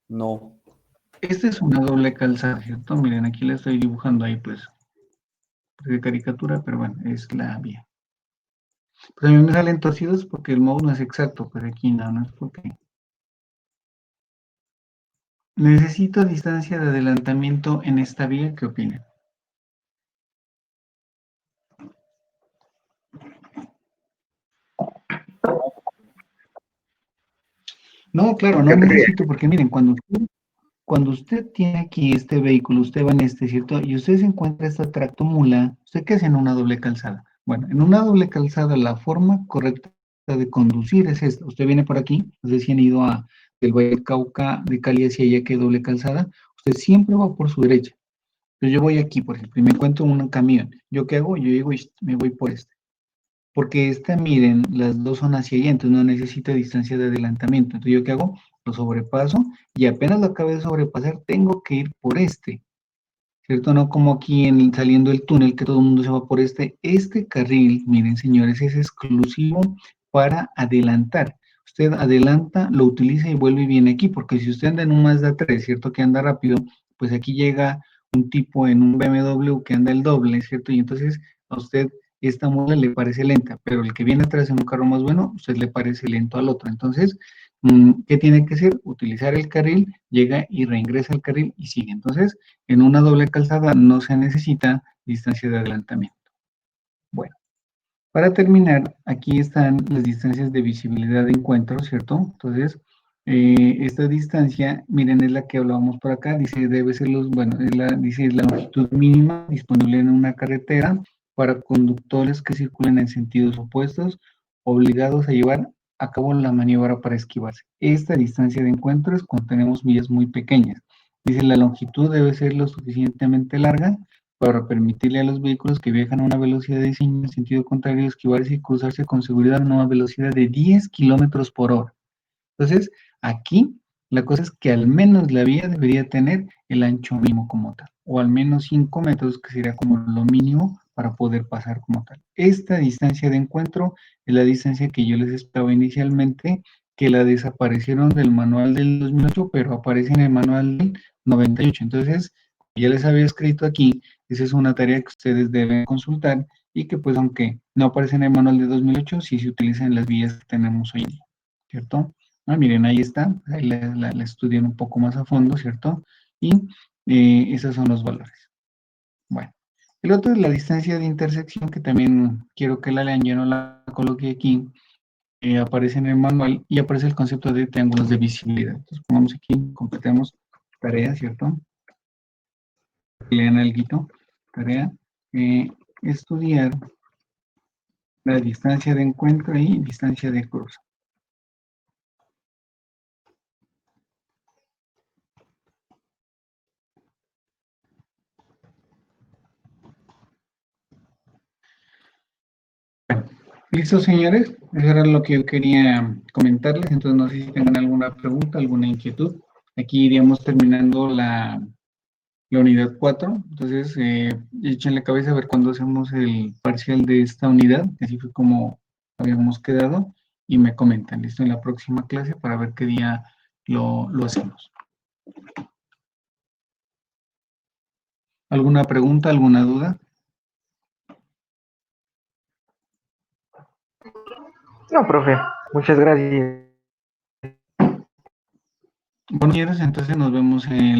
No. Esta es una doble calzada, ¿cierto? Miren, aquí la estoy dibujando ahí, pues, de caricatura, pero bueno, es la vía. Pues a mí me salen torcidos porque el mouse no es exacto, pues aquí no es porque... Necesito distancia de adelantamiento en esta vía, ¿qué opinan? No, claro, no necesito, porque miren, cuando usted tiene aquí este vehículo, usted va en este, ¿cierto? Y usted se encuentra esta tractomula, ¿usted qué hace en una doble calzada? Bueno, en una doble calzada la forma correcta de conducir es esta. Usted viene por aquí, ustedes si han ido del Valle del Cauca, de Cali hacia allá, que hay doble calzada, usted siempre va por su derecha. Entonces yo voy aquí, por ejemplo, y me encuentro un camión. ¿Yo qué hago? Yo digo, me voy por este. Porque esta, miren, las dos son hacia allá, entonces no necesita distancia de adelantamiento. Entonces, ¿yo qué hago? Lo sobrepaso y apenas lo acabé de sobrepasar, tengo que ir por este, ¿cierto? No como aquí saliendo del túnel, que todo el mundo se va por este. Este carril, miren, señores, es exclusivo para adelantar. Usted adelanta, lo utiliza y vuelve y viene aquí, porque si usted anda en un Mazda 3, ¿cierto? Que anda rápido, pues aquí llega un tipo en un BMW que anda el doble, ¿cierto? Y entonces a usted esta mula le parece lenta, pero el que viene atrás en un carro más bueno, usted le parece lento al otro. Entonces, ¿qué tiene que hacer? Utilizar el carril, llega y reingresa al carril y sigue. Entonces, en una doble calzada no se necesita distancia de adelantamiento. Bueno, para terminar, aquí están las distancias de visibilidad de encuentro, ¿cierto? Entonces, esta distancia, miren, es la que hablábamos por acá, dice, debe ser dice, la longitud mínima disponible en una carretera para conductores que circulen en sentidos opuestos, obligados a llevar a cabo la maniobra para esquivarse. Esta distancia de encuentro es cuando tenemos vías muy pequeñas. Dice, la longitud debe ser lo suficientemente larga para permitirle a los vehículos que viajan a una velocidad de diseño en sentido contrario esquivarse y cruzarse con seguridad a una velocidad de 10 kilómetros por hora. Entonces, aquí la cosa es que al menos la vía debería tener el ancho mínimo como tal, o al menos 5 metros, que sería como lo mínimo para poder pasar como tal. Esta distancia de encuentro es la distancia que yo les estaba inicialmente, que la desaparecieron del manual del 2008, pero aparece en el manual del 98. Entonces, ya les había escrito aquí, esa es una tarea que ustedes deben consultar y que pues aunque no aparece en el manual de 2008, sí se utiliza en las vías que tenemos hoy en día, ¿cierto? Ah, miren, ahí está, ahí la estudian un poco más a fondo, ¿cierto? Y esos son los valores. Bueno, el otro es la distancia de intersección, que también quiero que la lean, yo no la coloqué aquí, aparece en el manual y aparece el concepto de triángulos de visibilidad. Entonces pongamos aquí, completemos tarea, ¿cierto? Lean algo, tarea, estudiar la distancia de encuentro y distancia de cruce. Listo, señores, eso era lo que yo quería comentarles, entonces no sé si tengan alguna pregunta, alguna inquietud. Aquí iríamos terminando la unidad 4, entonces échenle cabeza a ver cuándo hacemos el parcial de esta unidad, así fue como habíamos quedado, y me comentan, listo, en la próxima clase para ver qué día lo hacemos. ¿Alguna pregunta, alguna duda? No, profe, muchas gracias. Bueno, señores, entonces nos vemos en